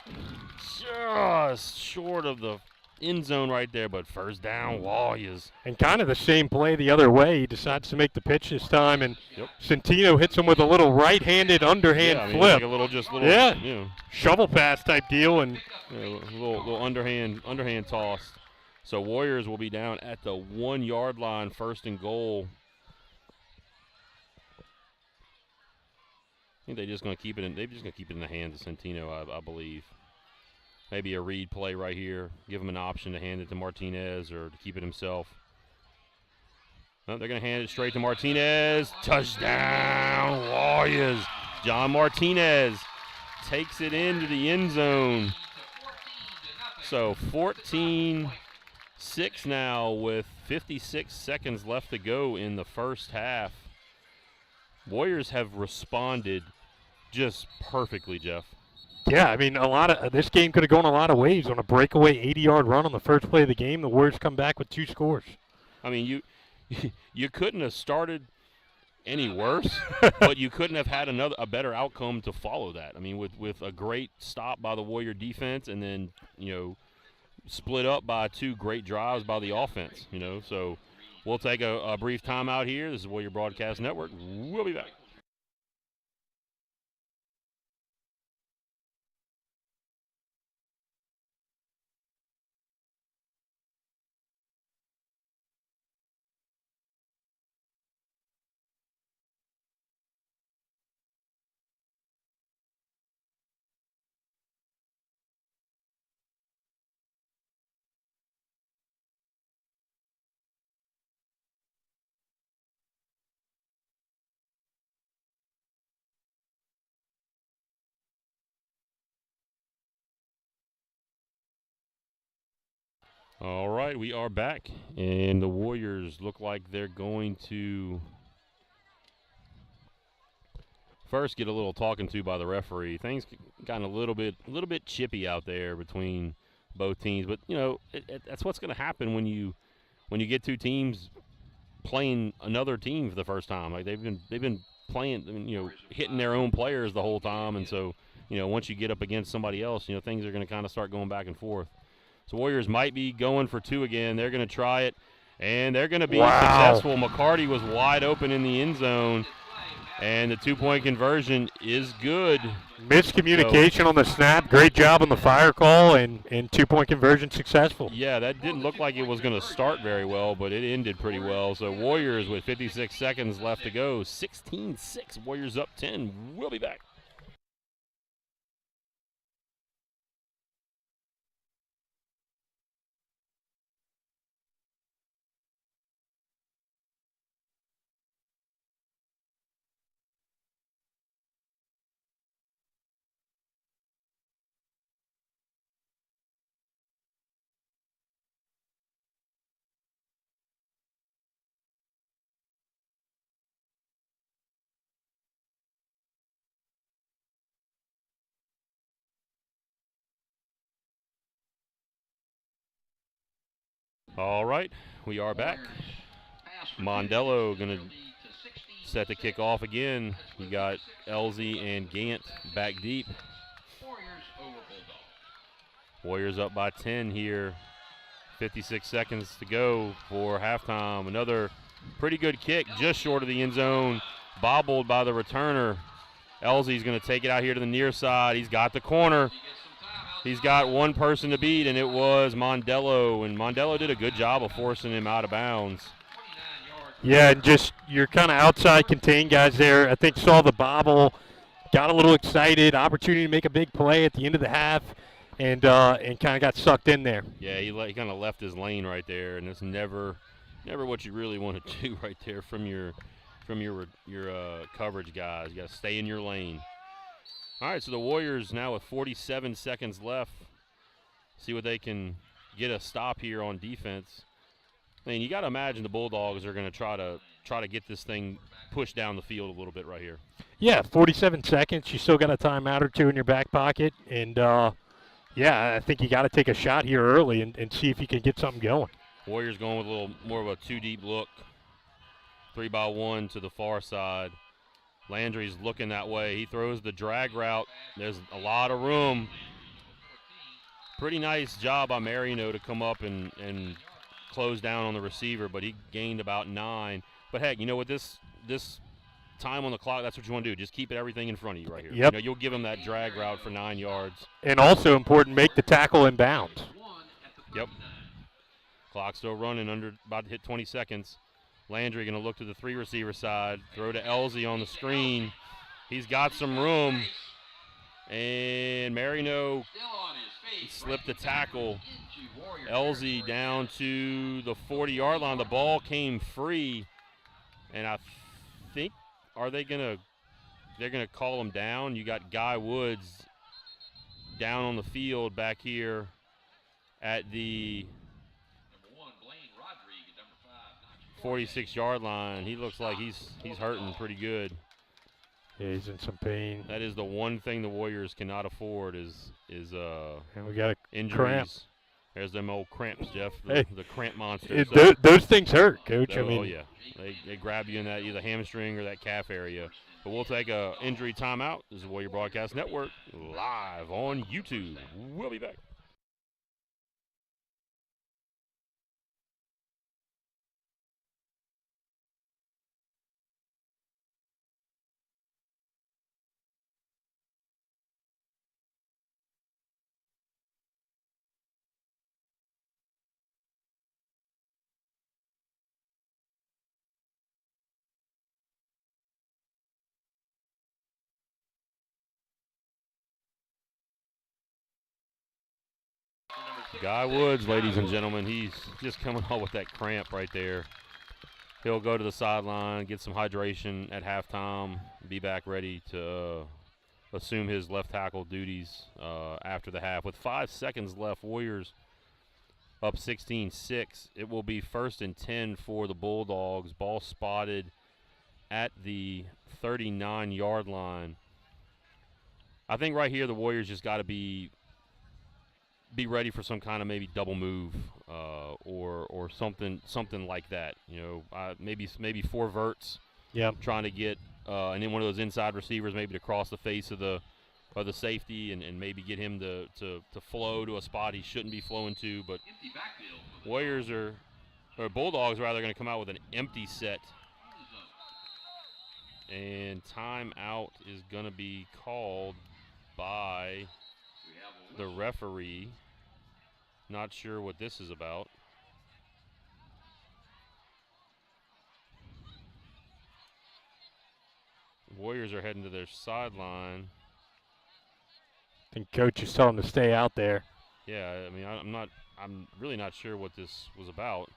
Just short of the end zone right there, but 1st down, Warriors. And kind of the same play the other way. He decides to make the pitch this time, and Centino hits him with a little right-handed underhand flip. Like a little shovel pass type deal, and a little underhand toss. So Warriors will be down at the 1-yard line, 1st and goal. I think they're just going to keep it in. They're just going to keep it in the hands of Centino, I believe. Maybe a read play right here. Give him an option to hand it to Martinez or to keep it himself. No, they're going to hand it straight to Martinez. Touchdown, Warriors. John Martinez takes it into the end zone. So 14-6 now with 56 seconds left to go in the 1st half. Warriors have responded just perfectly, Jeff. Yeah, I mean, a lot of this game could have gone a lot of ways. On a breakaway 80-yard run on the first play of the game, the Warriors come back with 2 scores. I mean, you couldn't have started any worse, but you couldn't have had a better outcome to follow that. I mean, with a great stop by the Warrior defense, and then split up by 2 great drives by the offense. So we'll take a brief timeout here. This is Warrior Broadcast Network. We'll be back. All right, we are back, and the Warriors look like they're going to first get a little talking to by the referee. Things gotten a little bit chippy out there between both teams, but that's what's going to happen when you get 2 teams playing another team for the first time. Like they've been playing, hitting their own players the whole time, and so once you get up against somebody else, things are going to kind of start going back and forth. So Warriors might be going for 2 again. They're going to try it, and they're going to be Wow. successful. McCarty was wide open in the end zone, and the 2-point conversion is good. Miscommunication on the snap. Great job on the fire call, and 2-point conversion successful. Yeah, that didn't look like it was going to start very well, but it ended pretty well. So Warriors with 56 seconds left to go, 16-6. Warriors up 10. We'll be back. All right, we are back. Mondello going to set the kick off again. You got Elzy and Gant back deep. Warriors up by 10 here. 56 seconds to go for halftime. Another pretty good kick just short of the end zone. Bobbled by the returner. Elzy's going to take it out here to the near side. He's got the corner. He's got one person to beat, and it was Mondello. And Mondello did a good job of forcing him out of bounds. Yeah, and just your kind of outside contained guys there. I think saw the bobble, got a little excited, opportunity to make a big play at the end of the half, and kind of got sucked in there. Yeah, he kind of left his lane right there, and it's never what you really want to do right there from your coverage guys. You got to stay in your lane. All right, so the Warriors now with 47 seconds left. See what they can get a stop here on defense. I mean, you got to imagine the Bulldogs are going to try to get this thing pushed down the field a little bit right here. Yeah, 47 seconds. You still got a timeout or two in your back pocket, and yeah, I think you got to take a shot here early and see if you can get something going. Warriors going with a little more of a 2-deep look. 3-by-1 to the far side. Landry's looking that way. He throws the drag route. There's a lot of room. Pretty nice job by Marino to come up and close down on the receiver, but he gained about 9. But heck, you know what, this time on the clock, that's what you want to do. Just keep everything in front of you right here. Yep. You know, you'll give him that drag route for 9 yards. And also important, make the tackle in bounds. Yep. Clock still running, about to hit 20 seconds. Landry going to look to the 3 receiver side, throw to Elzy on the screen. He's got some room, and Marino slipped the tackle. Elzy down to the 40-yard line. The ball came free, and I think they're gonna call him down. You got Guy Woods down on the field back here at the 46-yard line. He looks like he's hurting pretty good. Yeah, he's in some pain. That is the one thing the Warriors cannot afford is and we got injuries. Cramp. There's them old cramps, Jeff. Hey, the cramp monsters. Those things hurt, Coach. Oh yeah, they grab you in that either hamstring or that calf area. But we'll take a injury timeout. This is Warrior Broadcast Network live on YouTube. We'll be back. Guy Woods, ladies and gentlemen, he's just coming off with that cramp right there. He'll go to the sideline, get some hydration at halftime, be back ready to assume his left tackle duties after the half. With 5 seconds left, Warriors up 16-6. It will be 1st and 10 for the Bulldogs. Ball spotted at the 39-yard line. I think right here the Warriors just got to be ready for some kind of maybe double move or something like that. You know, maybe 4 verts. Yep. Trying to get and then one of those inside receivers maybe to cross the face of the the safety and maybe get him to flow to a spot he shouldn't be flowing to. But Warriors or Bulldogs rather going to come out with an empty set. And timeout is going to be called by the referee. Not sure what this is about. Warriors are heading to their sideline. I think coach is telling them to stay out there. Yeah, I mean, I'm really not sure what this was about.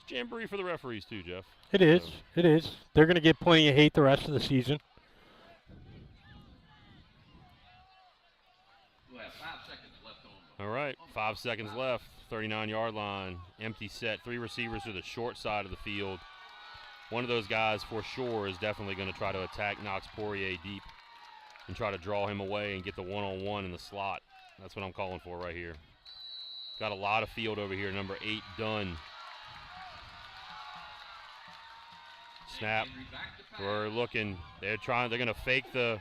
It's Jamboree for the referees too, Jeff. It is. So. It is. They're going to get plenty of hate the rest of the season. We'll have 5 seconds left on. All right, 5 seconds left. 39-yard line, empty set. 3 receivers to the short side of the field. One of those guys for sure is definitely going to try to attack Knox Poirier deep and try to draw him away and get the one-on-one in the slot. That's what I'm calling for right here. Got a lot of field over here. Number 8, Dunn. Snap. We're looking. They're going to fake the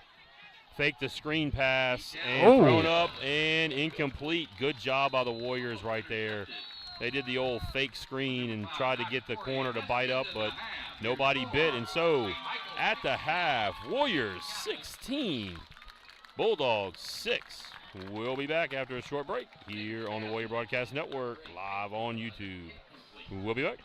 screen pass and thrown up and incomplete. Good job by the Warriors right there. They did the old fake screen and tried to get the corner to bite up, but nobody bit. And so at the half, Warriors 16, Bulldogs 6. We'll be back after a short break here on the Warrior Broadcast Network, live on YouTube. We'll be back.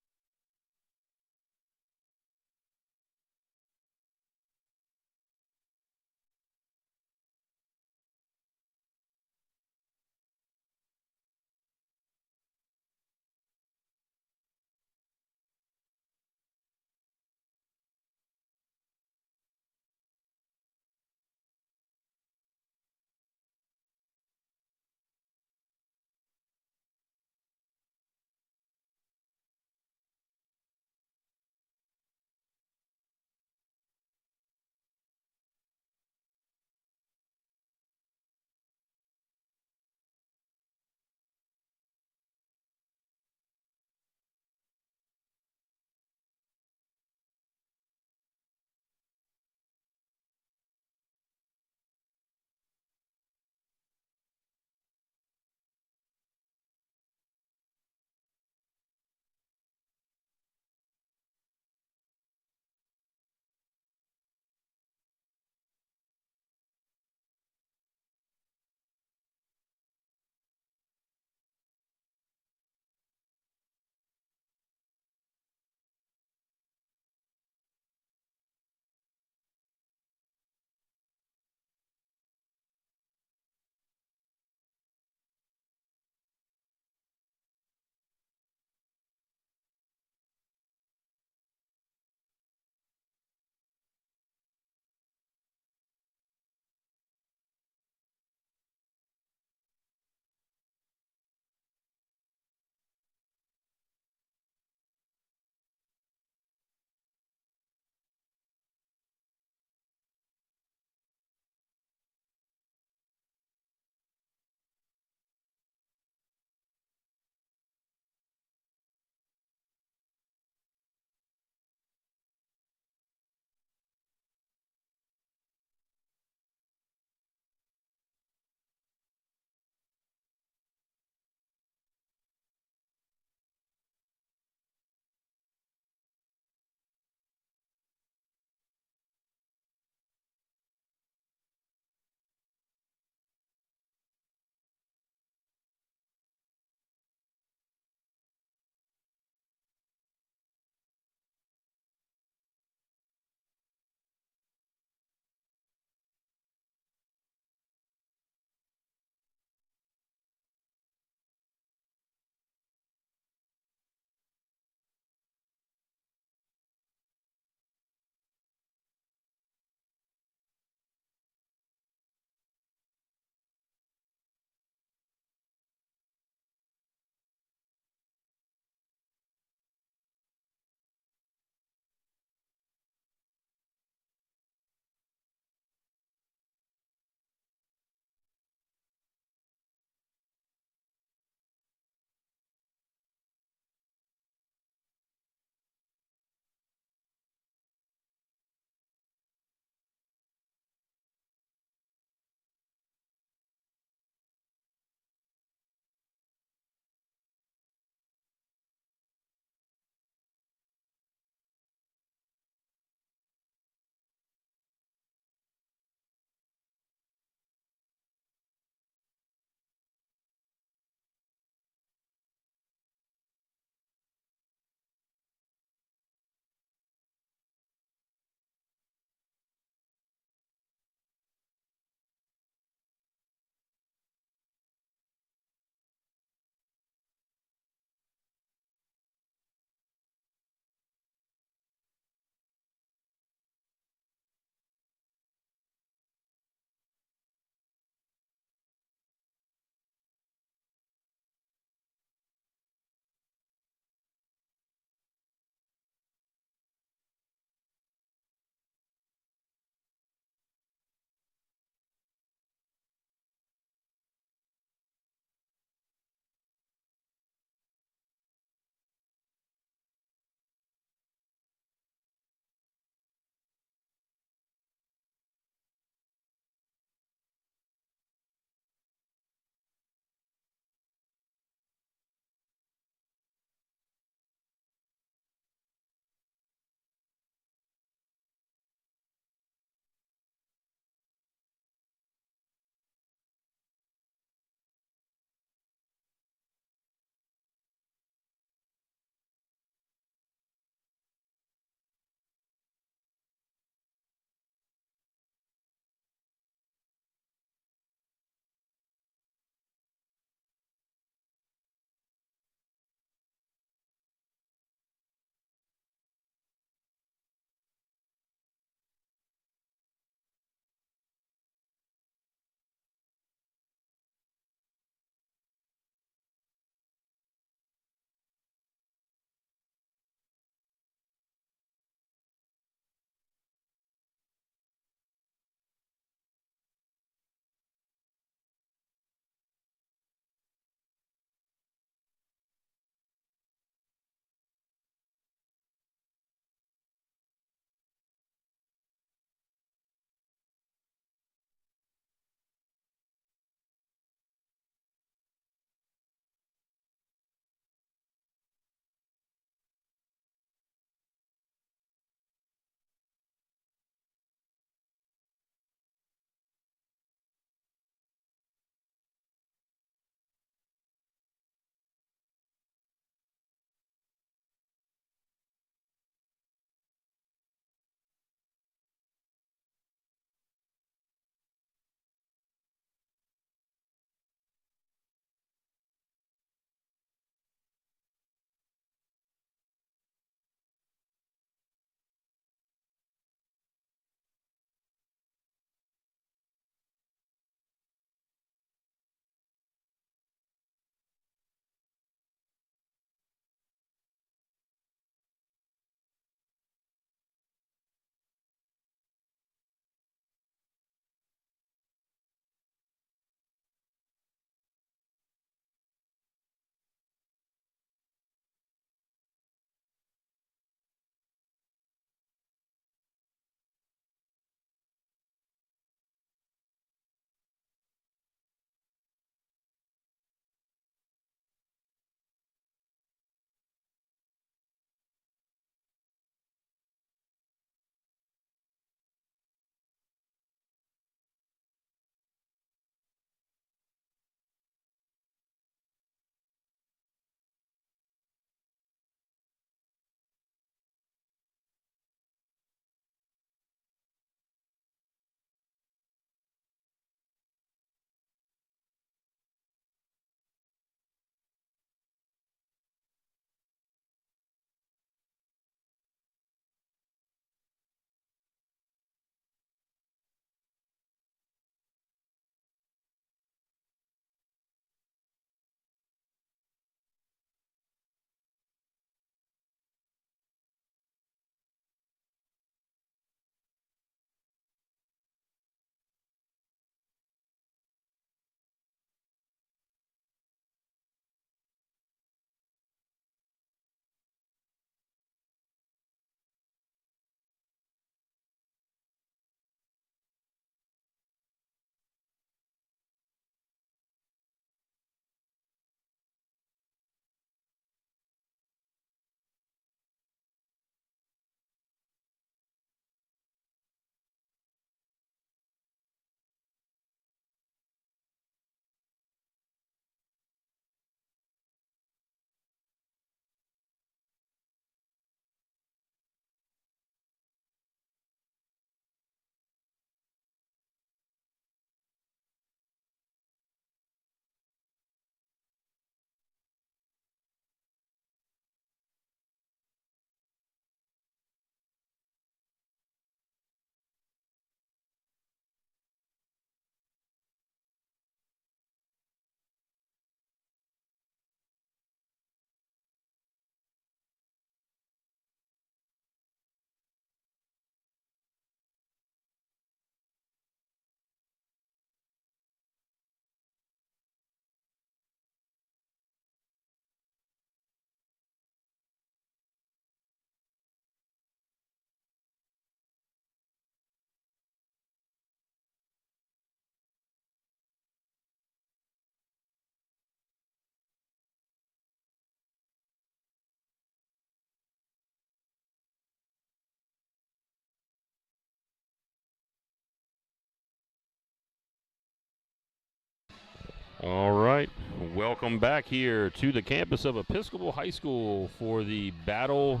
All right. Welcome back here to the campus of Episcopal High School for the Battle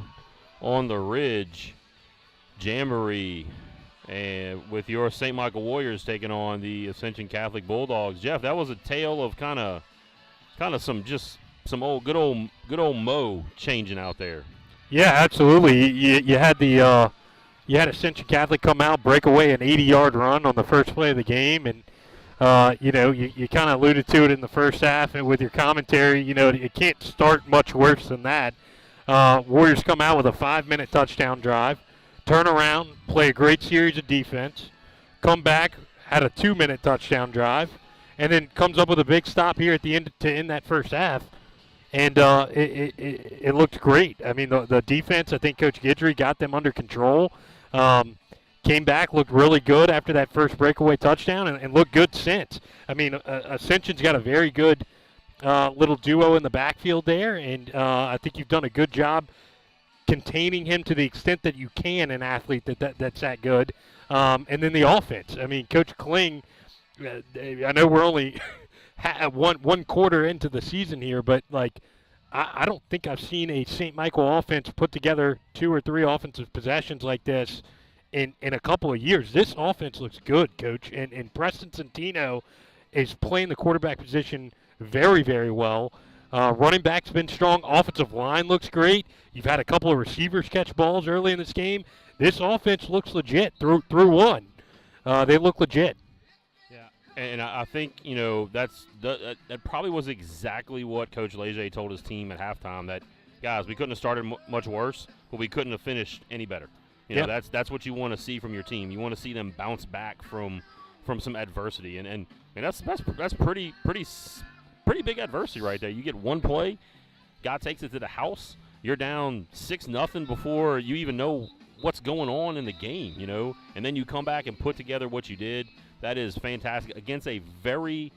on the Ridge Jamboree, and with your St. Michael Warriors taking on the Ascension Catholic Bulldogs. Jeff, that was a tale of kind of some good old Mo changing out there. Yeah, absolutely. You had the you had Ascension Catholic come out, break away an 80-yard run on the first play of the game, and you kind of alluded to it in the first half, and with your commentary, it can't start much worse than that. Warriors come out with a 5-minute touchdown drive, turn around, play a great series of defense, come back, had a 2-minute touchdown drive, and then comes up with a big stop here at the end to end that first half. And it looked great. I mean, the defense, I think Coach Guidry got them under control. Came back, looked really good after that first breakaway touchdown, and looked good since. I mean, Ascension's got a very good little duo in the backfield there, and I think you've done a good job containing him to the extent that you can, an athlete that's that good. And then the offense. I mean, Coach Kling, I know we're only one quarter into the season here, but I don't think I've seen a St. Michael offense put together 2 or 3 offensive possessions like this in a couple of years. This offense looks good, Coach, and Preston Centino is playing the quarterback position very, very well. Running back's been strong. Offensive line looks great. You've had a couple of receivers catch balls early in this game. This offense looks legit through one. They look legit. And I think, that probably was exactly what Coach Leger told his team at halftime, that, guys, we couldn't have started much worse, but we couldn't have finished any better. That's what you want to see from your team. You want to see them bounce back from some adversity. And that's pretty big adversity right there. You get one play, guy takes it to the house, you're down 6-0 before you even know what's going on in the game, and then you come back and put together what you did. That is fantastic against a very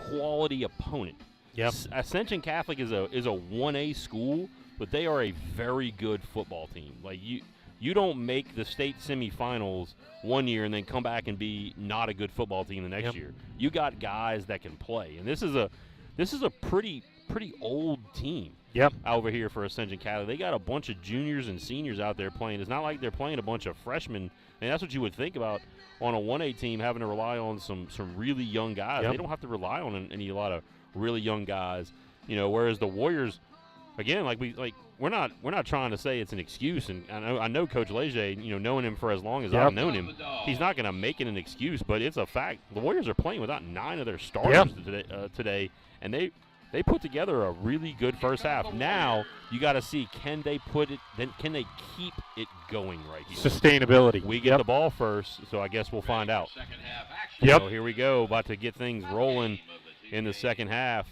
quality opponent. Yep. Ascension Catholic is a 1A school, but they are a very good football team. Like you don't make the state semifinals one year and then come back and be not a good football team the next year. You got guys that can play, and this is a pretty old team. Yep. Over here for Ascension Catholic. They got a bunch of juniors and seniors out there playing. It's not like they're playing a bunch of freshmen. And that's what you would think about on a 1A team, having to rely on some really young guys. Yep. They don't have to rely on a lot of really young guys. Whereas the Warriors, again, we're not trying to say it's an excuse. And I know Coach Leger, knowing him for as long as I've known him, he's not going to make it an excuse. But it's a fact. The Warriors are playing without 9 of their starters today, and they put together a really good first half. Now you got to see, can they keep it going right here? Sustainability. We get the ball first, so I guess we'll find out. Yep. So here we go, about to get things rolling in the second half.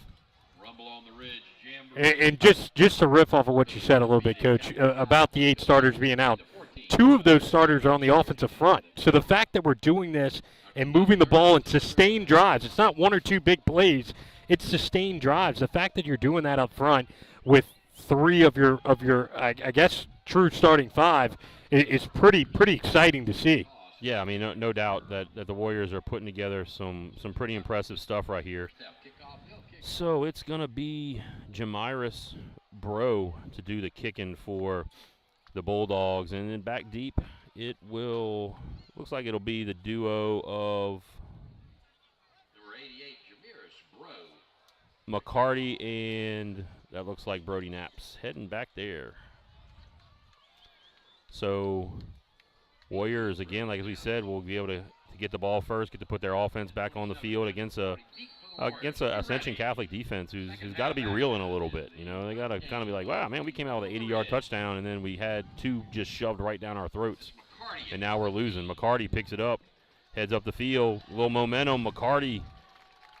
And just to riff off of what you said a little bit, Coach, about the 8 starters being out, 2 of those starters are on the offensive front. So the fact that we're doing this and moving the ball in sustained drives, it's not 1 or 2 big plays. It's sustained drives. The fact that you're doing that up front with 3 of your I guess true starting 5 is pretty exciting to see. Yeah, I mean, no doubt that the Warriors are putting together some pretty impressive stuff right here. So it's gonna be Jamiris Bro to do the kicking for the Bulldogs, and then back deep looks like it'll be the duo of McCarty and that looks like Brody Knapp's heading back there. So Warriors, again, like as we said, will be able to get the ball first, get to put their offense back on the field against a Ascension Catholic defense who's got to be reeling a little bit. They got to kind of be like, wow, man, we came out with an 80-yard touchdown, and then we had 2 just shoved right down our throats, and now we're losing. McCarty picks it up, heads up the field, a little momentum. McCarty,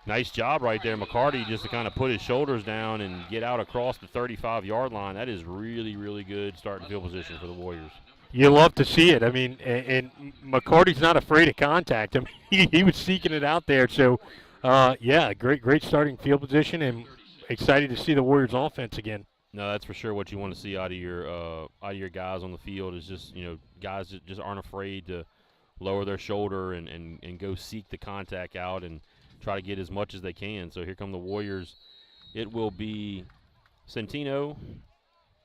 nice job right there. McCarty just to kind of put his shoulders down and get out across the 35-yard line. That is really, really good starting field position for the Warriors. You love to see it. I mean, and McCarty's not afraid of contact. I mean, he was seeking it out there. So, great starting field position, and excited to see the Warriors' offense again. No, that's for sure what you want to see out of your guys on the field is just, guys that just aren't afraid to lower their shoulder and go seek the contact out. And try to get as much as they can. So here come the Warriors. It will be Centino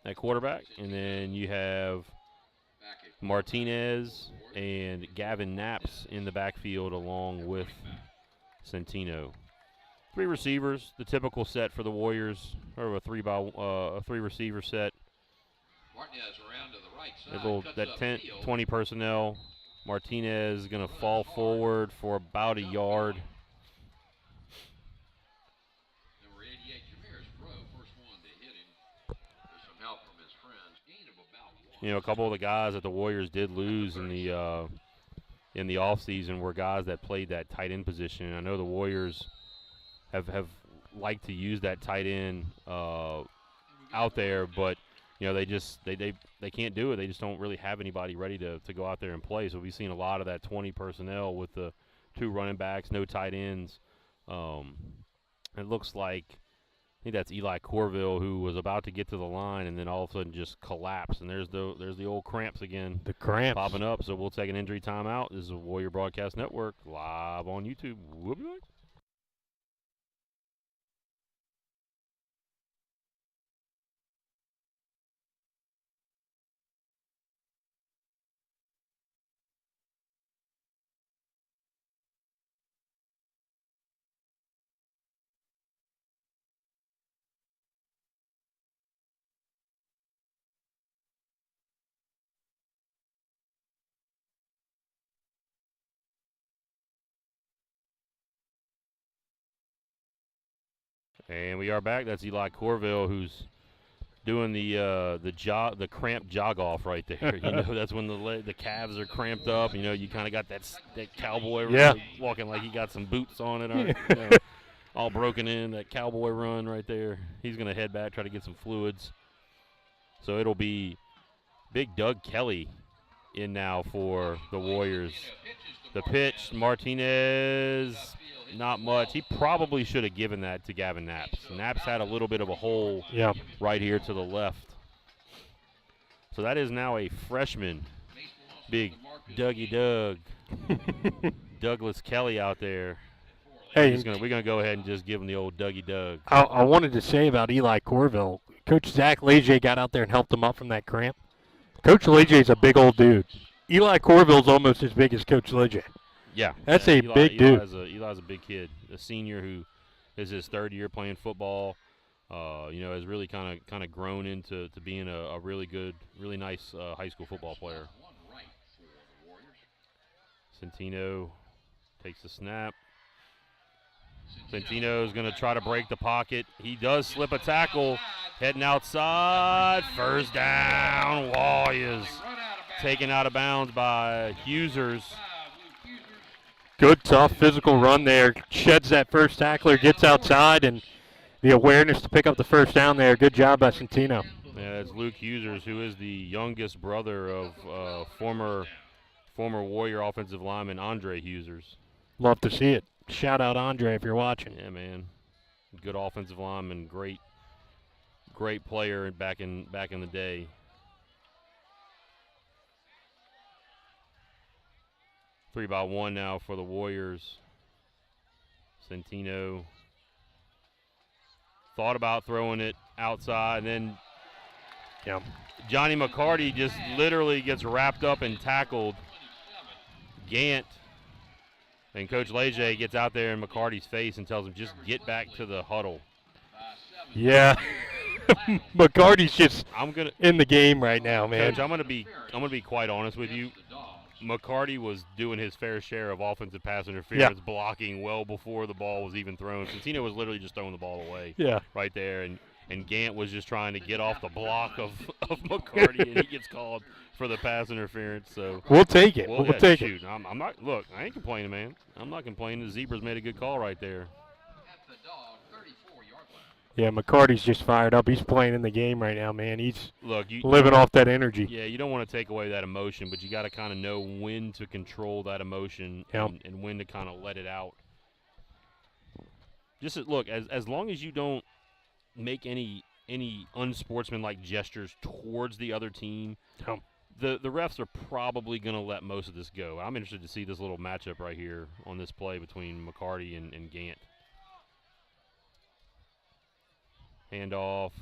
at quarterback, and then you have Martinez and Gavin Knaps in the backfield along with Centino. 3 receivers, the typical set for the Warriors, or a three receiver set. Martinez around to the right side. That 10, 20 personnel. Martinez is going to fall forward for about a yard. Number 88, Jameer's Pro, first one to hit him with some help from his friends. Gain of about 1. You know, a couple of the guys that the Warriors did lose in the offseason were guys that played that tight end position. I know the Warriors have liked to use that tight end out there, but you know, they can't do it. They just don't really have anybody ready to go out there and play. So we've seen a lot of that 20 personnel with the 2 running backs, no tight ends. It looks like, I think that's Eli Corville, who was about to get to the line and then all of a sudden just collapsed. And there's the old cramps again. The cramps popping up. So we'll take an injury timeout. This is a Warrior Broadcast Network live on YouTube. We'll be back. And we are back. That's Eli Corville, who's doing the cramp jog off right there. You know, that's when the calves are cramped up. You know, you kind of got that cowboy run, walking like he got some boots on it, you know, all broken in. That cowboy run right there. He's gonna head back, try to get some fluids. So it'll be Big Doug Kelly in now for the Warriors. The pitch, Martinez. Not much. He probably should have given that to Gavin Knaps. Knaps had a little bit of a hole right here to the left. So that is now a freshman, Big Dougie Doug. Douglas Kelly out there. Hey, we're gonna go ahead and just give him the old Dougie Doug. I wanted to say about Eli Corville, Coach Zach Leger got out there and helped him up from that cramp. Coach Leger's a big old dude. Eli Corville's almost as big as Coach Leger. Yeah, that's a big dude. Eli's a big kid, a senior who is his 3rd year playing football. You know, has really kind of grown into being a really good, really nice high school football player. Centino takes the snap. Centino's going to try to break the pocket. He does slip a tackle, heading outside. First down, Warriors. Taken out of bounds by Huesers. Good, tough, physical run there. Sheds that first tackler, gets outside, and the awareness to pick up the first down there. Good job by Centino. Yeah, it's Luke Huesers, who is the youngest brother of former Warrior offensive lineman Andre Huesers. Love to see it. Shout out Andre if you're watching. Yeah, man. Good offensive lineman, great player back in the day. Three by one now for the Warriors. Centino thought about throwing it outside, and then Johnny McCarty just literally gets wrapped up and tackled. Gant and Coach Leger gets out there in McCarty's face and tells him, just get back to the huddle. Yeah. McCarty's just in the game right now, man. Coach, I'm gonna be quite honest with you. McCarty was doing his fair share of offensive pass interference, blocking well before the ball was even thrown. Centino was literally just throwing the ball away right there, and Gant was just trying to get off the block of McCarty, and he gets called for the pass interference. So we'll take it. We'll take it. I'm not. Look, I ain't complaining, man. I'm not complaining. The Zebras made a good call right there. Yeah, McCarty's just fired up. He's playing in the game right now, man. He's living off that energy. Yeah, you don't want to take away that emotion, but you got to kind of know when to control that emotion and when to kind of let it out. Just look, as long as you don't make any unsportsmanlike gestures towards the other team, the refs are probably going to let most of this go. I'm interested to see this little matchup right here on this play between McCarty and Gant. Handoff.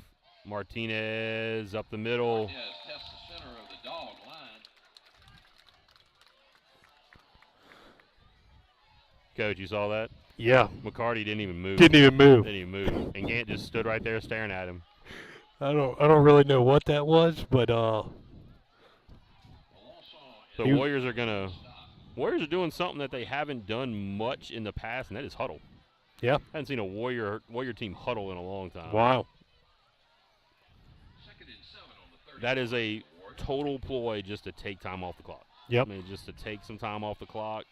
Martinez up the middle. Martinez tests the center of the dog line. Coach, you saw that? Yeah. McCarty didn't even move. Didn't even move. Didn't even move. And Gant just stood right there staring at him. I don't really know what that was, but the Warriors are doing something that they haven't done much in the past, and that is huddle. Yeah. I haven't seen a Warrior team huddle in a long time. Wow. That is a total ploy just to take time off the clock. Yep. I mean, just to take some time off the clock,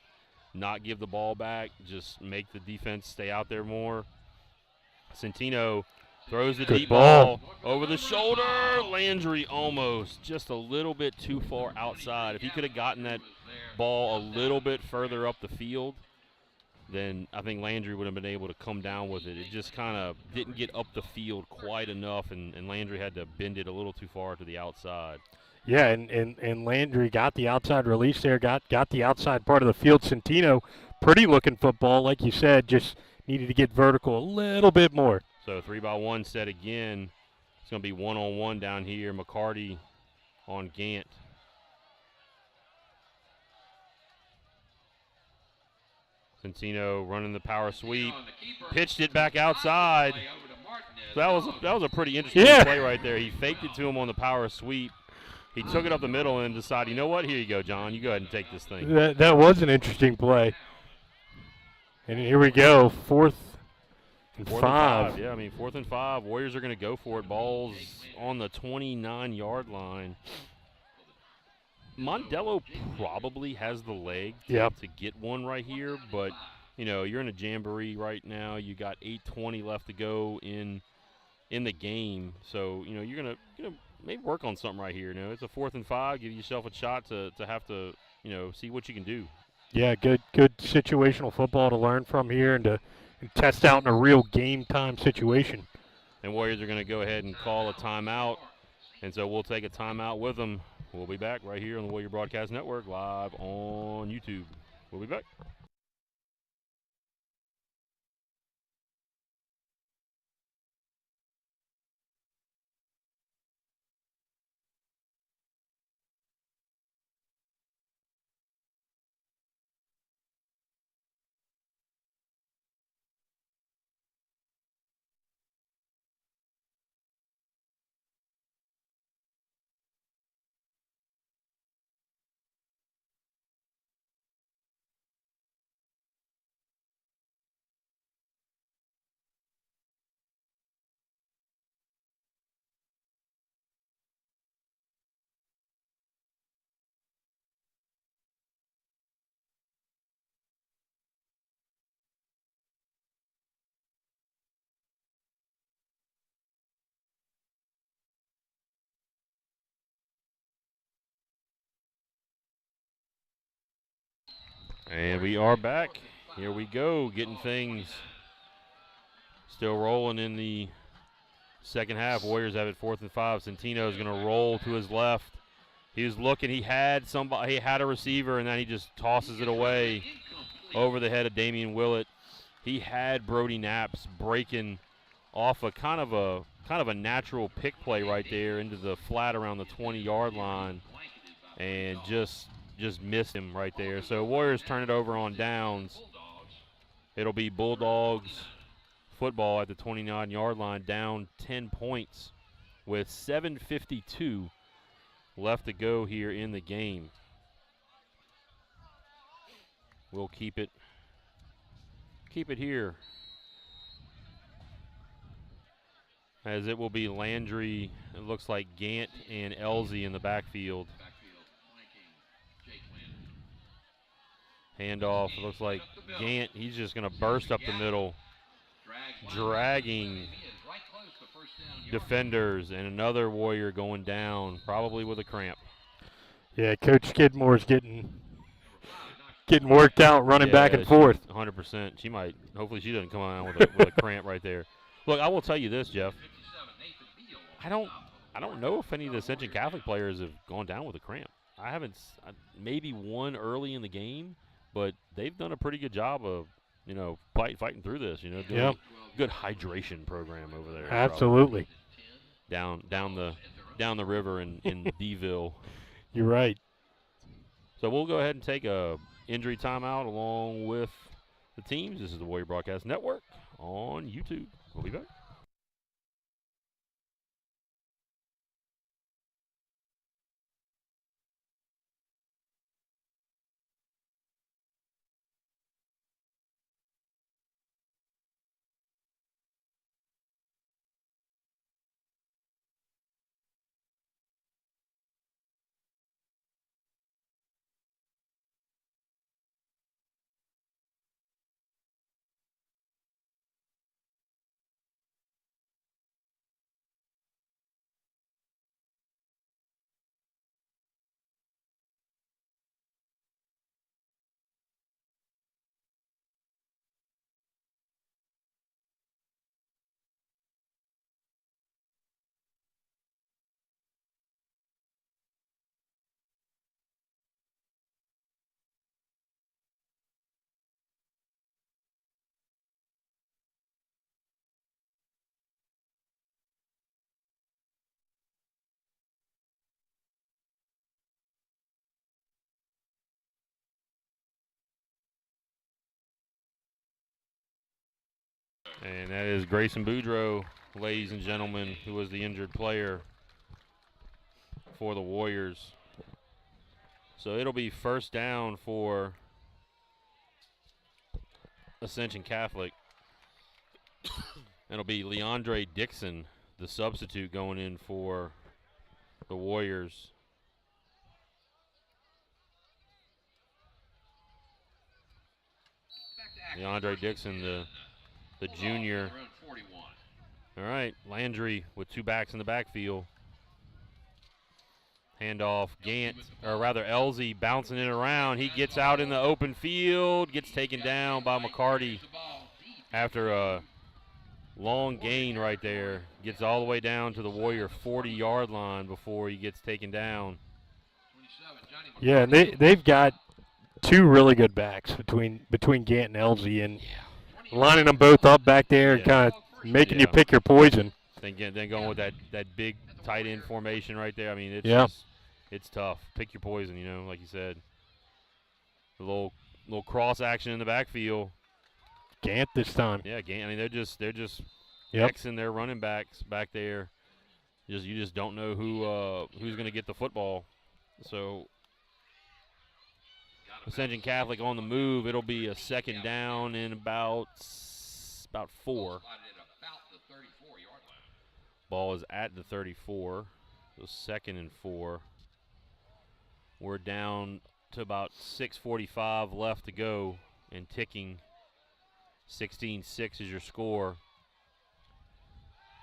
not give the ball back, just make the defense stay out there more. Centino throws the deep ball over the shoulder. Landry almost just a little bit too far outside. If he could have gotten that ball a little bit further up the field, then I think Landry would have been able to come down with it. It just kind of didn't get up the field quite enough, and Landry had to bend it a little too far to the outside. Yeah, and Landry got the outside release there, got the outside part of the field. Centino, pretty looking football, like you said, just needed to get vertical a little bit more. So 3-by-1 set again. It's going to be one-on-one down here. McCarty on Gant. Centino running the power sweep, pitched it back outside. So that was a pretty interesting play right there. He faked it to him on the power sweep. He took it up the middle and decided, you know what? Here you go, John. You go ahead and take this thing. That was an interesting play. And here we go, fourth and five. Yeah, I mean, 4th and 5. Warriors are going to go for it. Ball's on the 29-yard line. Mondello probably has the leg to get one right here, but, you know, you're in a jamboree right now. You got 8:20 left to go in the game. So, you know, you're gonna maybe work on something right here. You know, it's a 4th and 5. Give yourself a shot to have to, you know, see what you can do. Yeah, good situational football to learn from here and to test out in a real game time situation. And Warriors are going to go ahead and call a timeout, and so we'll take a timeout with them. We'll be back right here on the Warrior Broadcast Network, live on YouTube. We'll be back. And we are back. Here we go, getting things still rolling in the second half. Warriors have it 4th and 5. Centino is going to roll to his left. He was looking. He had somebody. He had a receiver, and then he just tosses it away over the head of Damian Willett. He had Brody Knapp's breaking off a kind of a natural pick play right there into the flat around the 20-yard line, and just missed him right there. So Warriors turn it over on downs. It'll be Bulldogs football at the 29-yard line, down 10 points with 7:52 left to go here in the game. We'll keep it here, as it will be Landry. It looks like Gant and Elzy in the backfield. Handoff, it looks like Gant, he's just going to burst up the middle, dragging defenders, and another Warrior going down, probably with a cramp. Yeah, Coach Skidmore's getting worked out, running back and forth. 100%. She might, hopefully she doesn't come out with a cramp right there. Look, I will tell you this, Jeff. I don't know if any of the Ascension Catholic players have gone down with a cramp. I haven't. Maybe one early in the game, but they've done a pretty good job of, fighting through this. Doing Yeah. good hydration program over there. Absolutely. Down the river in Deville. You're right. So we'll go ahead and take a injury timeout along with the teams. This is the Warrior Broadcast Network on YouTube. We'll be back. And that is Grayson Boudreaux, ladies and gentlemen, who was the injured player for the Warriors. So it'll be first down for Ascension Catholic. It'll be Leandre Dixon, the substitute, going in for the Warriors. Leandre Dixon, the junior. All right, Landry with two backs in the backfield. Handoff, Gant, or rather Elzy bouncing it around. He gets out in the open field, gets taken down by McCarty after a long gain right there. Gets all the way down to the Warrior 40-yard line before he gets taken down. Yeah, and they've got two really good backs between Gant and Elzy, and lining them both up back there and kind of making you pick your poison. Then going with that big tight end formation right there. I mean, it's tough. Pick your poison, like you said. A little cross action in the backfield. Gant this time. Yeah, Gant. I mean, they're just Xing their running backs back there. You just don't know who's going to get the football. So Ascension Catholic on the move. It'll be a second down in about 4. Ball is at the 34. So 2nd and 4. We're down to about 6:45 left to go and ticking. 16-6 is your score.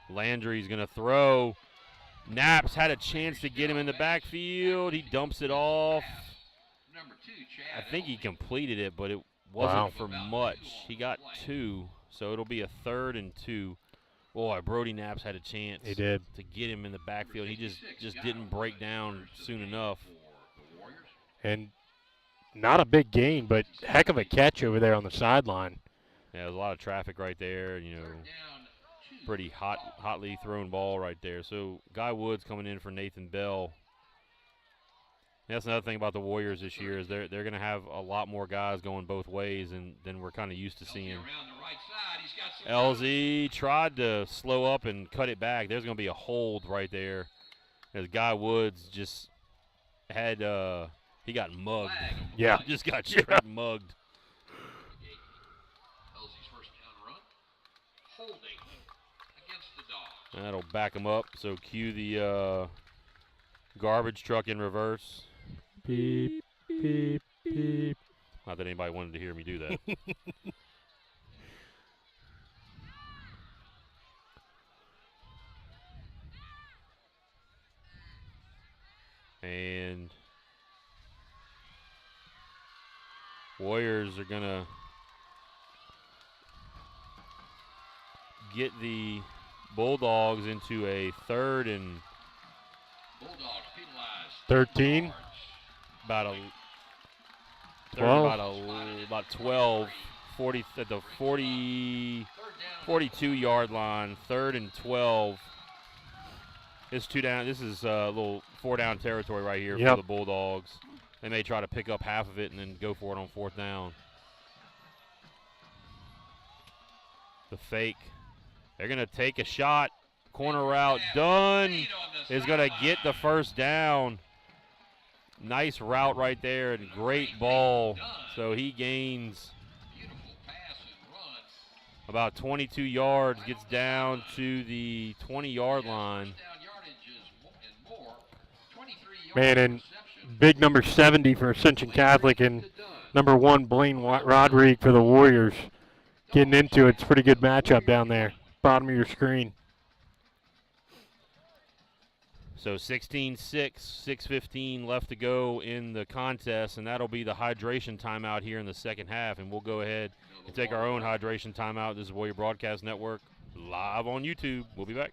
Landry's going to throw. Knapp's had a chance to get him in the backfield. He dumps it off. I think he completed it, but it wasn't for much. He got 2, so it'll be a 3rd and 2. Boy, Brody Knapp's had a chance. He did. To get him in the backfield. He just didn't break down soon enough. And not a big gain, but heck of a catch over there on the sideline. Yeah, there's a lot of traffic right there. Pretty hotly thrown ball right there. So Guy Woods coming in for Nathan Bell. That's another thing about the Warriors this year is they're going to have a lot more guys going both ways than we're kind of used to seeing. LZ tried to slow up and cut it back. There's going to be a hold right there as Guy Woods just had he got mugged. Yeah. Just got straight mugged. That'll back him up. So cue the garbage truck in reverse. Beep, beep, beep. Not that anybody wanted to hear me do that. And Warriors are going to get the Bulldogs into a 3rd and Bulldogs penalized 13. yards. About a 12. about 12, 40 at the 40, Third down. 42-yard line. 3rd and 12. It's 2 down. This is a little 4-down territory right here for the Bulldogs. They may try to pick up half of it and then go for it on 4th down. The fake. They're going to take a shot. Corner route. Dunn is going to get the 1st down. Nice route right there and great ball. So he gains Beautiful pass and run. about 22 yards, gets down to the 20-yard line. Touchdown yardage and more. 23 yards Man, and reception. big number 70 for Ascension Catholic and number 1 Blaine Rodrigue for the Warriors. Getting into it. It's a pretty good matchup down there. Bottom of your screen. So 16-6, 6:15 left to go in the contest, and that'll be the hydration timeout here in the second half. And we'll go ahead and take our own hydration timeout. This is Warrior Broadcast Network live on YouTube. We'll be back.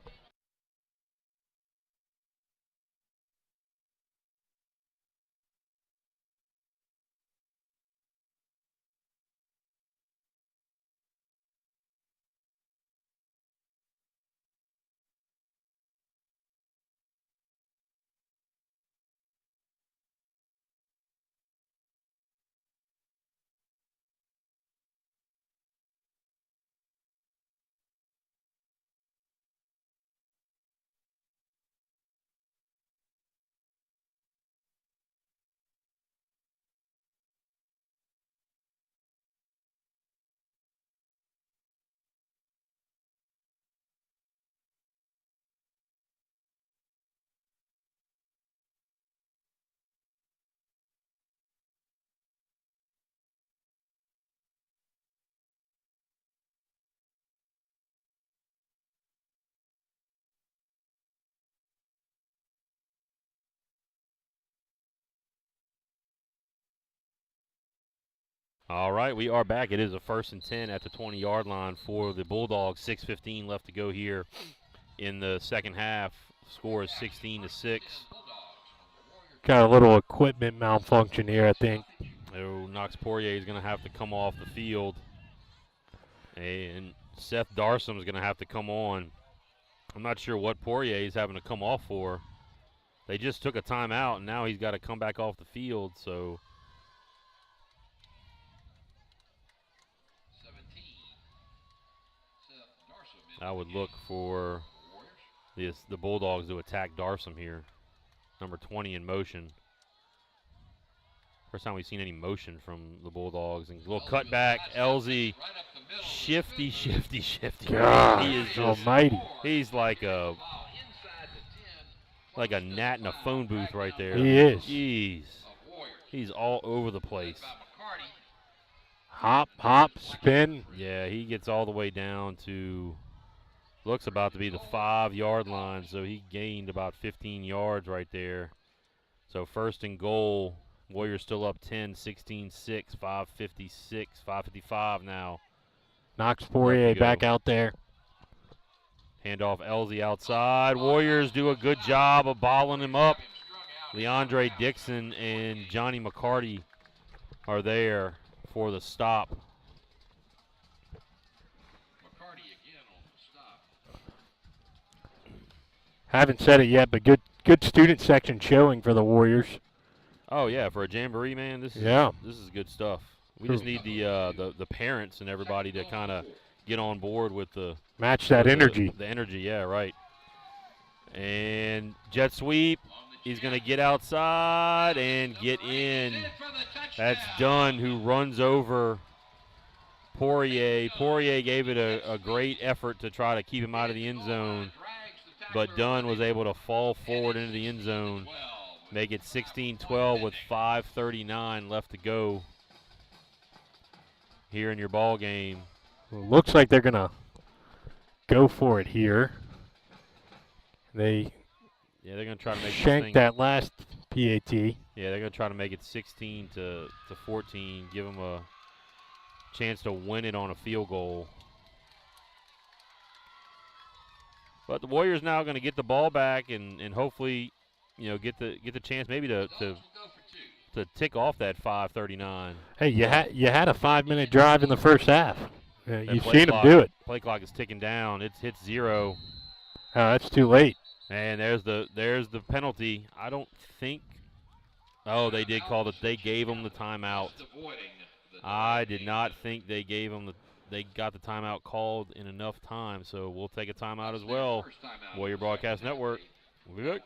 All right, we are back. It is a 1st and 10 at the 20-yard line for the Bulldogs. 6:15 left to go here in the second half. Score is 16-6. Got a little equipment malfunction here, I think. Oh, Knox Poirier is going to have to come off the field. And Seth Darsom is going to have to come on. I'm not sure what Poirier is having to come off for. They just took a timeout, and now he's got to come back off the field, so... 17. Seth Darsom in I would look for the Bulldogs to attack Darsom here. Number 20 in motion. First time we've seen any motion from the Bulldogs. And a little cutback. Elzy, shifty. God, He is just, almighty. he's like a gnat in a phone booth right there. He is. Jeez. He's all over the place. Hop, hop, spin. Yeah, he gets all the way down to, looks about to be the 5-yard line, so he gained about 15 yards right there. So 1st and goal, Warriors still up 10, 16-6, 5:56, 5:55 now. Knox Poirier back out there. Handoff Elzy outside. Warriors do a good job of balling him up. Leandre Dixon and Johnny McCarty are there for the stop. McCarty again on the stop. Haven't said it yet, but good student section showing for the Warriors. Oh yeah, for a jamboree, man, this is good stuff. We just need the parents and everybody to kind of get on board with the match that energy. The energy, yeah, right. And jet sweep. He's going to get outside and get in. That's Dunn, who runs over Poirier. Poirier gave it a great effort to try to keep him out of the end zone, but Dunn was able to fall forward into the end zone, make it 16-12 with 5:39 left to go here in your ball game. Well, looks like they're going to go for it here. They're going to try to make shank that last PAT. Yeah, they're going to try to make it 16-14, give them a chance to win it on a field goal. But the Warriors now going to get the ball back and hopefully get the chance maybe to tick off that 5:39. Hey, you had a 5-minute drive in the first half. You've play seen them clock- do it. Play clock is ticking down. It's hit 0. That's too late. And there's the penalty. I don't think. Oh, they did call it. They gave him the timeout. I did not think they gave him they got the timeout called in enough time, so we'll take a timeout as well. Warrior Broadcast Network. We'll be back.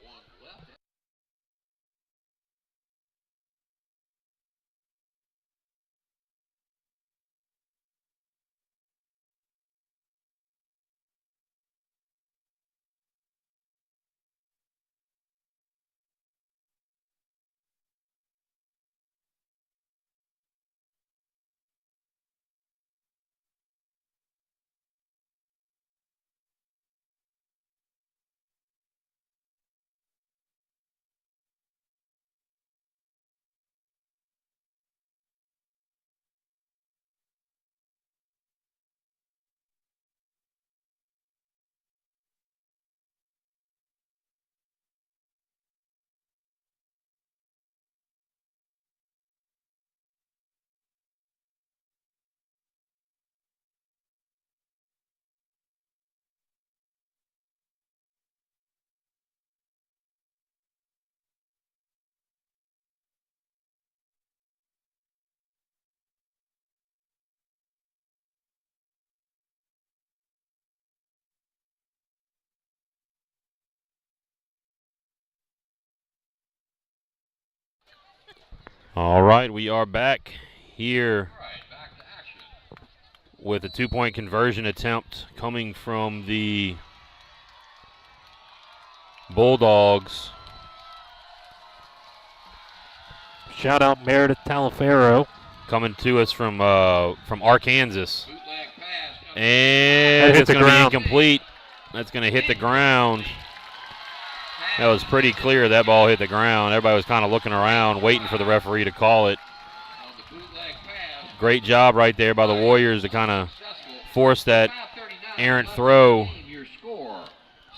All right, we are back here with a 2-point conversion attempt coming from the Bulldogs. Shout out Meredith Talaferro. Coming to us from Arkansas. And it's going to be incomplete. That's going to hit the ground. That was pretty clear that ball hit the ground. Everybody was kind of looking around, waiting for the referee to call it. Great job right there by the Warriors to kind of force that errant throw. Your score,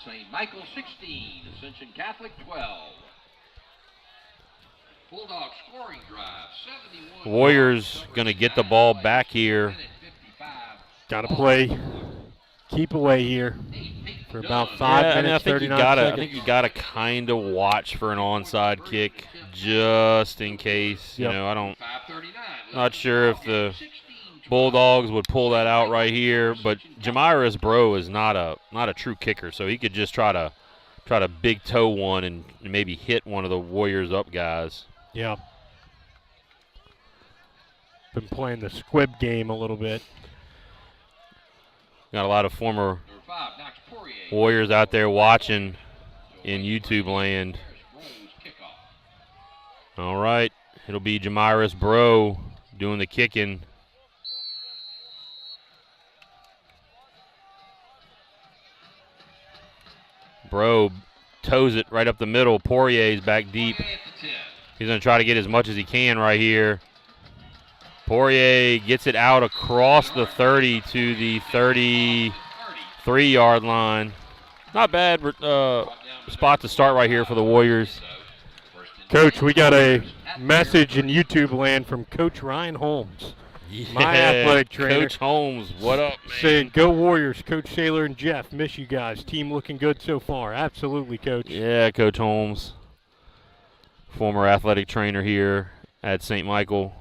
St. Michael 16, Ascension Catholic 12. Bulldog scoring drive, 71. Warriors going to get the ball back here. Got to play. Keep away here for about 5 minutes, 39 seconds. I think you got to kind of watch for an onside kick just in case. Yep. I'm not sure if the Bulldogs would pull that out right here, but Jamiris Bro is not a true kicker, so he could just try to big toe one and maybe hit one of the Warriors up guys. Yeah. Been playing the squib game a little bit. Got a lot of former Warriors out there watching in YouTube land. All right, it'll be Jamiris Bro doing the kicking. Bro toes it right up the middle. Poirier's back deep. He's going to try to get as much as he can right here. Poirier gets it out across the 30 to the 33-yard line. Not bad spot to start right here for the Warriors. Coach, we got a message in YouTube land from Coach Ryan Holmes. Yeah, my athletic trainer. Coach Holmes, what up, man? Saying, go Warriors. Coach Saylor and Jeff, miss you guys. Team looking good so far. Absolutely, Coach. Yeah, Coach Holmes, former athletic trainer here at St. Michael.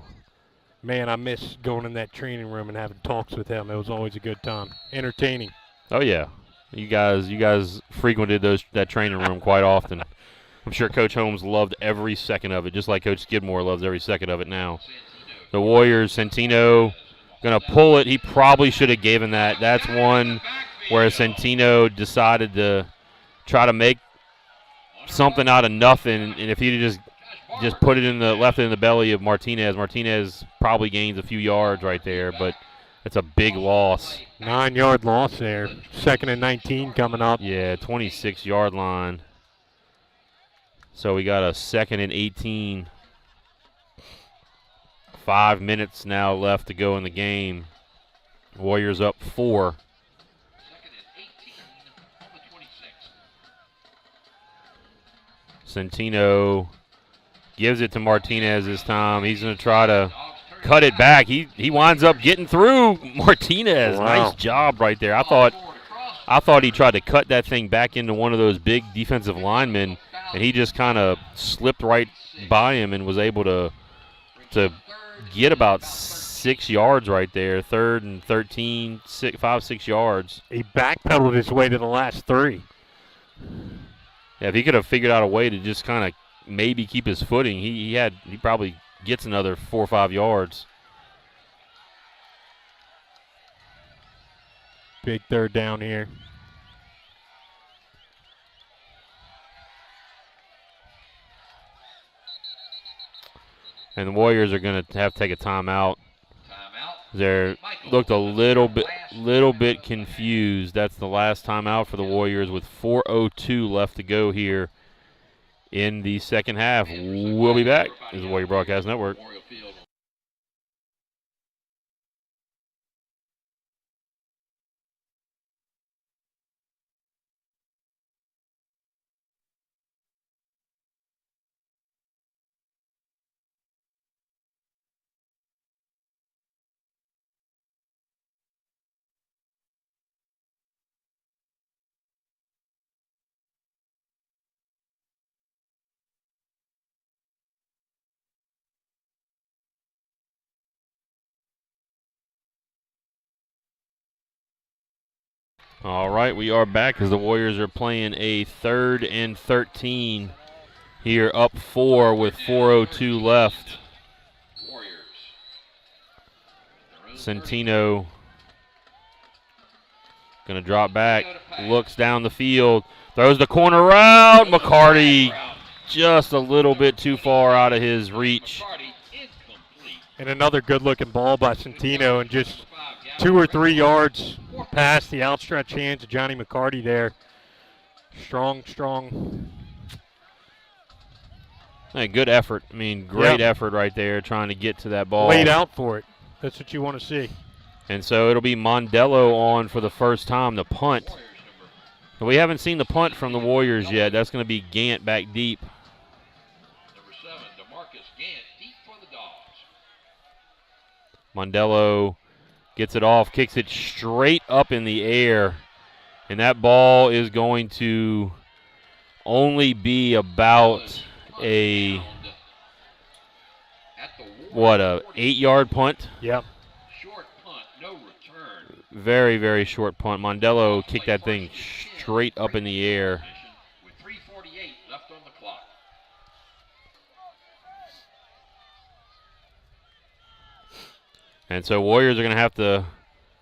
Man, I miss going in that training room and having talks with him. It was always a good time. Entertaining. Oh, yeah. You guys frequented that training room quite often. I'm sure Coach Holmes loved every second of it, just like Coach Skidmore loves every second of it now. The Warriors, Centino, going to pull it. He probably should have given that. That's one where Centino decided to try to make something out of nothing, and if he'd just put it left it in the belly of Martinez. Martinez probably gains a few yards right there, but it's a big loss. 9-yard loss there. 2nd and 19 coming up. Yeah, 26-yard line. So we got a 2nd and 18. 5 minutes now left to go in the game. Warriors up 4. 2nd and 18 on the 26. Centino gives it to Martinez this time. He's going to try to cut it back. He winds up getting through Martinez. Wow. Nice job right there. I thought he tried to cut that thing back into one of those big defensive linemen, and he just kind of slipped right by him and was able to get about 6 yards right there. 3rd and 13, 5-6 yards. He backpedaled his way to the last 3. Yeah, if he could have figured out a way to just kind of maybe keep his footing, he probably gets another 4 or 5 yards. Big 3rd down here. And the Warriors are going to have to take a timeout. They looked a little bit confused. That's the last timeout for the Warriors with 4:02 left to go here in the second half. We'll be back. This is the Warrior Broadcast Network. All right, we are back as the Warriors are playing a 3rd and 13 here, up 4 with 4:02 left. Centino going to drop back, looks down the field, throws the corner route. McCarty just a little bit too far out of his reach. And another good-looking ball by Centino, and just 2 or 3 yards past the outstretched hands of Johnny McCarty there. Strong. Hey, good effort. I mean, great effort right there trying to get to that ball. Laid out for it. That's what you want to see. And so it'll be Mondello on for the first time, the punt. But we haven't seen the punt from the Warriors yet. That's going to be Gant back deep. Number 7, DeMarcus Gant, deep for the Dogs. Mondello gets it off, kicks it straight up in the air. And that ball is going to only be about a 8-yard punt? Yep. Short punt, no return. Very, very short punt. Mondello kicked that thing straight up in the air. With 3:48 left on the clock. And so Warriors are going to have to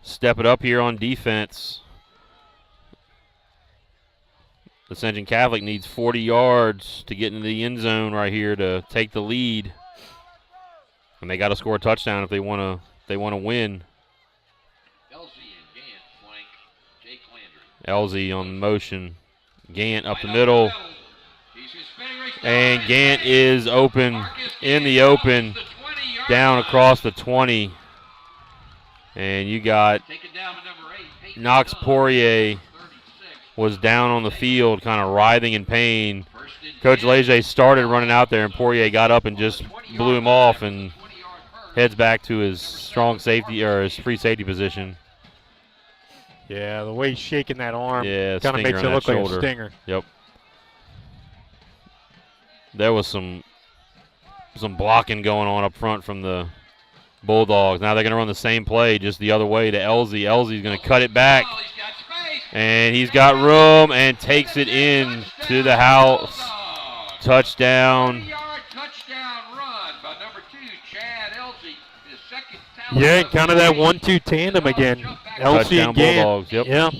step it up here on defense. Ascension Catholic needs 40 yards to get into the end zone right here to take the lead. And they got to score a touchdown if they want to win. Elsie and Gant flank Jake Landry. Elsie on motion. Gant up the middle. And Gant is open in the open down across the 20. And you got Knox Poirier was down on the field kind of writhing in pain. Coach Leger started running out there, and Poirier got up and just blew him off and heads back to his strong safety or his free safety position. Yeah, the way he's shaking that arm kind of makes it look like a stinger. Yep. There was some blocking going on up front from the Bulldogs. Now they're going to run the same play just the other way to Elsie. Elsie's going to cut it back. And he's got room and takes it in to the house. Touchdown. Yeah, kind of that 1-2 tandem again. Elsie and Gant. Bulldogs, yep. Yeah.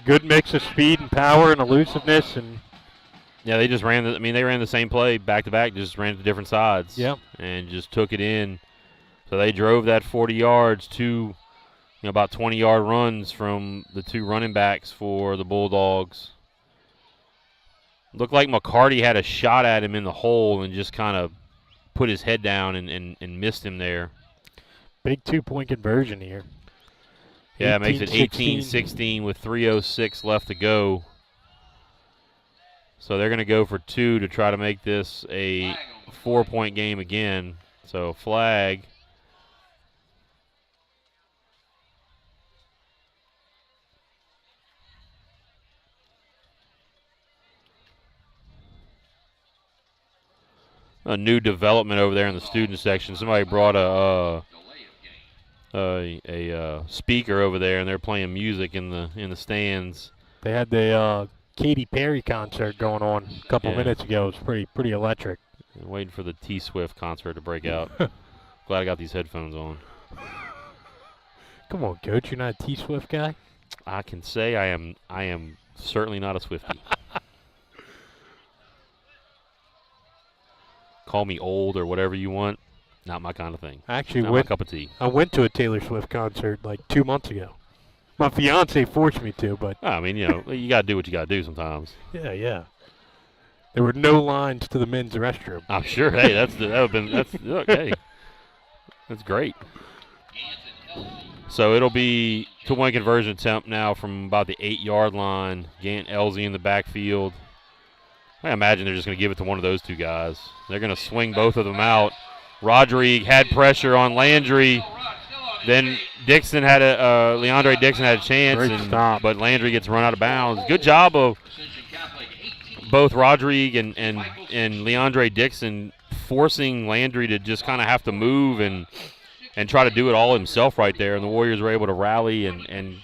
Good mix of speed and power and elusiveness, and yeah, they just ran they ran the same play back to back, just ran to different sides. Yep. And just took it in. So they drove that 40 yards to about 20-yard runs from the two running backs for the Bulldogs. Looked like McCarty had a shot at him in the hole and just kind of put his head down and missed him there. Big 2-point conversion here. Yeah, it makes it 18-16 with 3:06 left to go. So they're going to go for 2 to try to make this a 4-point game again. So flag. A new development over there in the student section. Somebody brought a speaker over there, and they're playing music in the stands. They had the Katy Perry concert going on a couple minutes ago. It was pretty electric. I'm waiting for the T-Swift concert to break out. Glad I got these headphones on. Come on, Coach. You're not a T-Swift guy? I can say I am certainly not a Swiftie. Call me old or whatever you want. Not my kind of thing. Actually, not my cup of tea. I went to a Taylor Swift concert like 2 months ago. My fiance forced me to, but I mean, you know, you got to do what you got to do sometimes. Yeah. There were no lines to the men's restroom. I'm sure. Hey, hey, that's great. So it'll be 2-point conversion attempt now from about the 8-yard line. Gant, Elsie in the backfield. I imagine they're just going to give it to one of those two guys. They're going to swing both of them out. Rodrigue had pressure on Landry. Then Dixon had Leandre Dixon had a chance, but Landry gets run out of bounds. Good job of both Rodrigue and Leandre Dixon forcing Landry to just kind of have to move and try to do it all himself right there. And the Warriors were able to rally and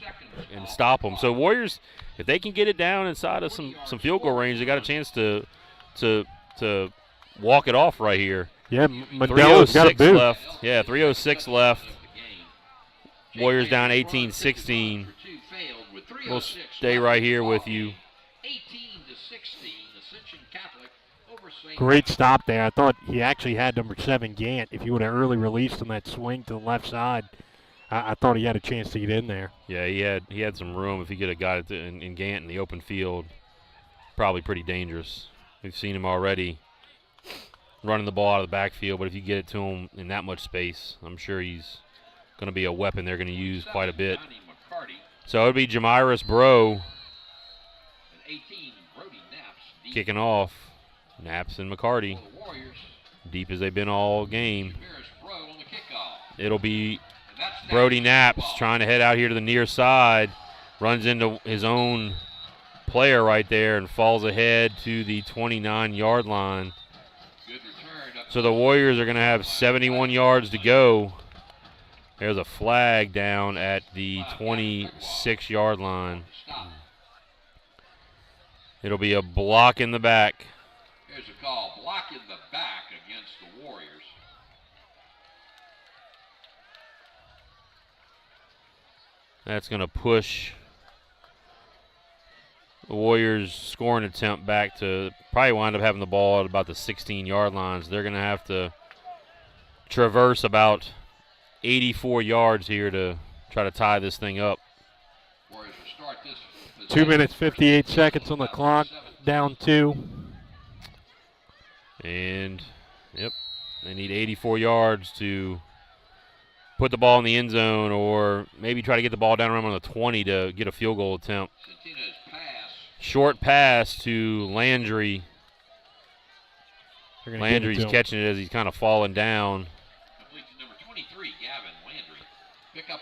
stop them. So Warriors, if they can get it down inside of some field goal range, they got a chance to walk it off right here. Yeah, Mandelo's got a boot. Left. Yeah, 3:06 left. Warriors down 18-16. We'll stay right here with you. Great stop there. I thought he actually had number 7, Gant. If he would have early released on that swing to the left side, I thought he had a chance to get in there. Yeah, he had some room. If he could have got it in Gant in the open field, probably pretty dangerous. We've seen him already running the ball out of the backfield, but if you get it to him in that much space, I'm sure he's going to be a weapon they're going to use quite a bit. So it would be Jamiris Bro kicking off. Naps and McCarty, deep as they've been all game. It'll be Brody Naps trying to head out here to the near side. Runs into his own player right there and falls ahead to the 29-yard line. So the Warriors are going to have 71 yards to go. There's a flag down at the 26-yard line. It'll be a block in the back. Here's a call, block in the back against the Warriors. That's going to push the Warriors' scoring attempt back to probably wind up having the ball at about the 16-yard line. So they're going to have to traverse about 84 yards here to try to tie this thing up. 2 minutes, 58 seconds on the clock, down 2. And, yep, they need 84 yards to put the ball in the end zone or maybe try to get the ball down around on the 20 to get a field goal attempt. Short pass to Landry. Landry's catching it as he's kind of falling down.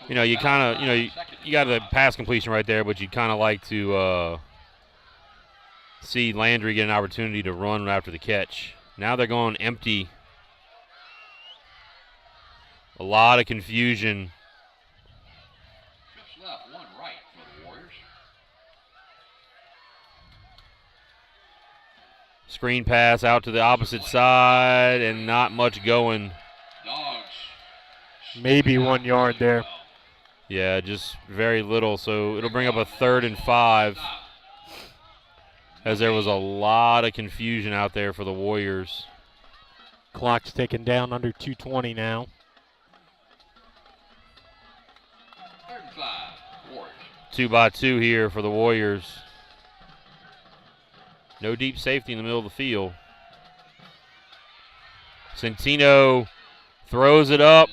You know, you kind of, you got the pass completion right there, but you'd kind of like to see Landry get an opportunity to run after the catch. Now they're going empty. A lot of confusion. Trips left, 1 right for the Warriors. Screen pass out to the opposite side and not much going. Dogs. Maybe 1 yard there. Yeah, just very little. So it'll bring up a 3rd and 5. As there was a lot of confusion out there for the Warriors. Clock's ticking down under 2:20 now. 3rd and 5, Warriors. 2-by-2 here for the Warriors. No deep safety in the middle of the field. Centino throws it up,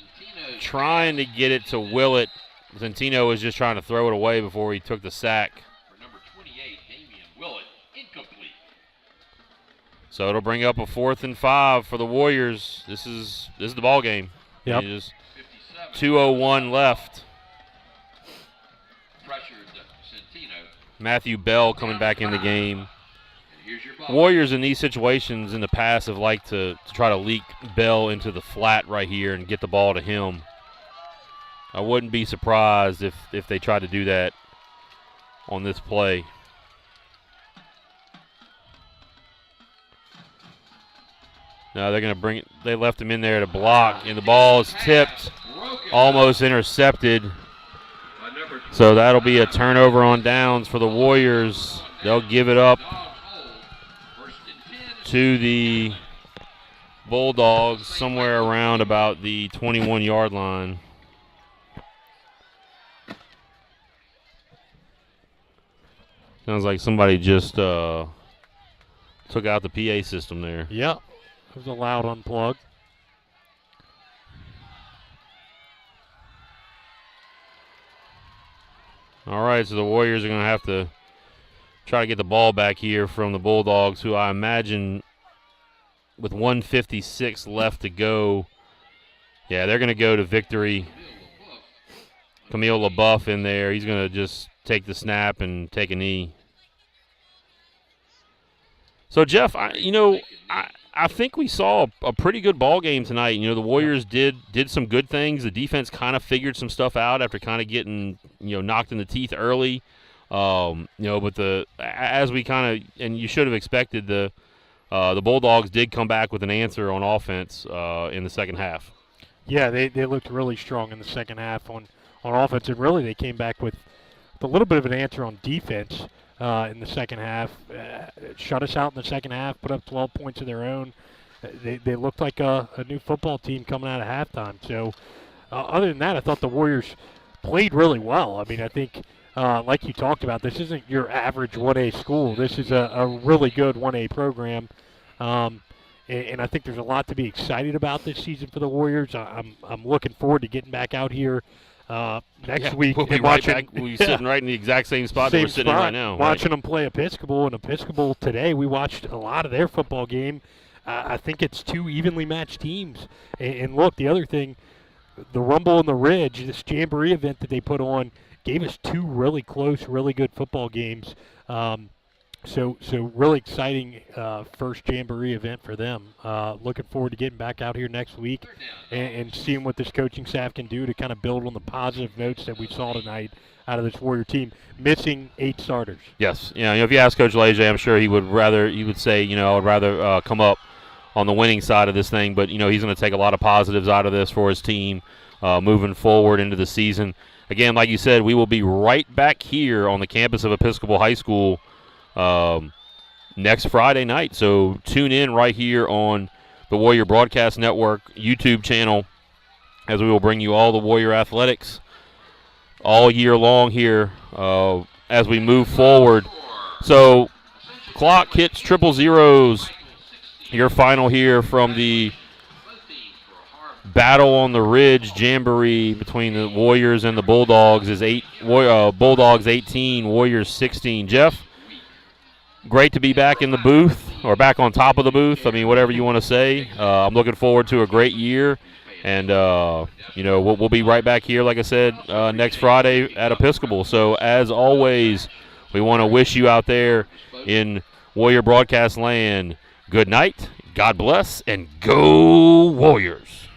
trying to get it to Willett. Centino was just trying to throw it away before he took the sack. For number 28, Damian Willett, incomplete. So it'll bring up a 4th and 5 for the Warriors. This is the ball game. Yep. 2:01 left. Pressured Centino. Matthew Bell coming back in the game. Here's your ball. Warriors in these situations in the past have liked to try to leak Bell into the flat right here and get the ball to him. I wouldn't be surprised if they tried to do that on this play. Now they're going to bring it. They left him in there to block, and the ball is tipped, almost intercepted. So that'll be a turnover on downs for the Warriors. They'll give it up to the Bulldogs somewhere around about the 21-yard line. Sounds like somebody just took out the PA system there. Yep. It was a loud unplug. All right, so the Warriors are going to have to try to get the ball back here from the Bulldogs, who I imagine with 1:56 left to go, yeah, they're going to go to victory. Camille LaBeouf in there. He's going to just take the snap and take a knee. So, Jeff, I think we saw a pretty good ball game tonight. You know, the Warriors did some good things. The defense kind of figured some stuff out after kind of getting, knocked in the teeth early. But as we kind of, and you should have expected, the Bulldogs did come back with an answer on offense in the second half. Yeah, they looked really strong in the second half on offense, and really they came back with a little bit of an answer on defense. In the second half, shut us out in the second half, put up 12 points of their own. They looked like a new football team coming out of halftime. So other than that, I thought the Warriors played really well. I mean, I think, like you talked about, this isn't your average 1A school. This is a really good 1A program. And I think there's a lot to be excited about this season for the Warriors. I'm looking forward to getting back out here next week. We'll be right back. We're sitting right in the exact same spot that we're sitting in right now. Watching them play Episcopal, and Episcopal today, we watched a lot of their football game. I think it's two evenly matched teams. And look, the other thing, the Rumble on the Ridge, this Jamboree event that they put on, gave us two really close, really good football games. So really exciting first Jamboree event for them. Looking forward to getting back out here next week and seeing what this coaching staff can do to kind of build on the positive notes that we saw tonight out of this Warrior team, missing 8 starters. Yes. If you ask Coach Leger, I'm sure he would say, I would rather come up on the winning side of this thing. But, he's going to take a lot of positives out of this for his team moving forward into the season. Again, like you said, we will be right back here on the campus of Episcopal High School next Friday night. So tune in right here on the Warrior Broadcast Network YouTube channel as we will bring you all the Warrior athletics all year long here as we move forward. So clock hits 000. Your final here from the Battle on the Ridge Jamboree between the Warriors and the Bulldogs is Bulldogs 18, Warriors 16. Jeff, great to be back in the booth, or back on top of the booth. I mean, whatever you want to say. I'm looking forward to a great year. And, we'll be right back here, like I said, next Friday at Episcopal. So, as always, we want to wish you out there in Warrior broadcast land good night, God bless, and go Warriors.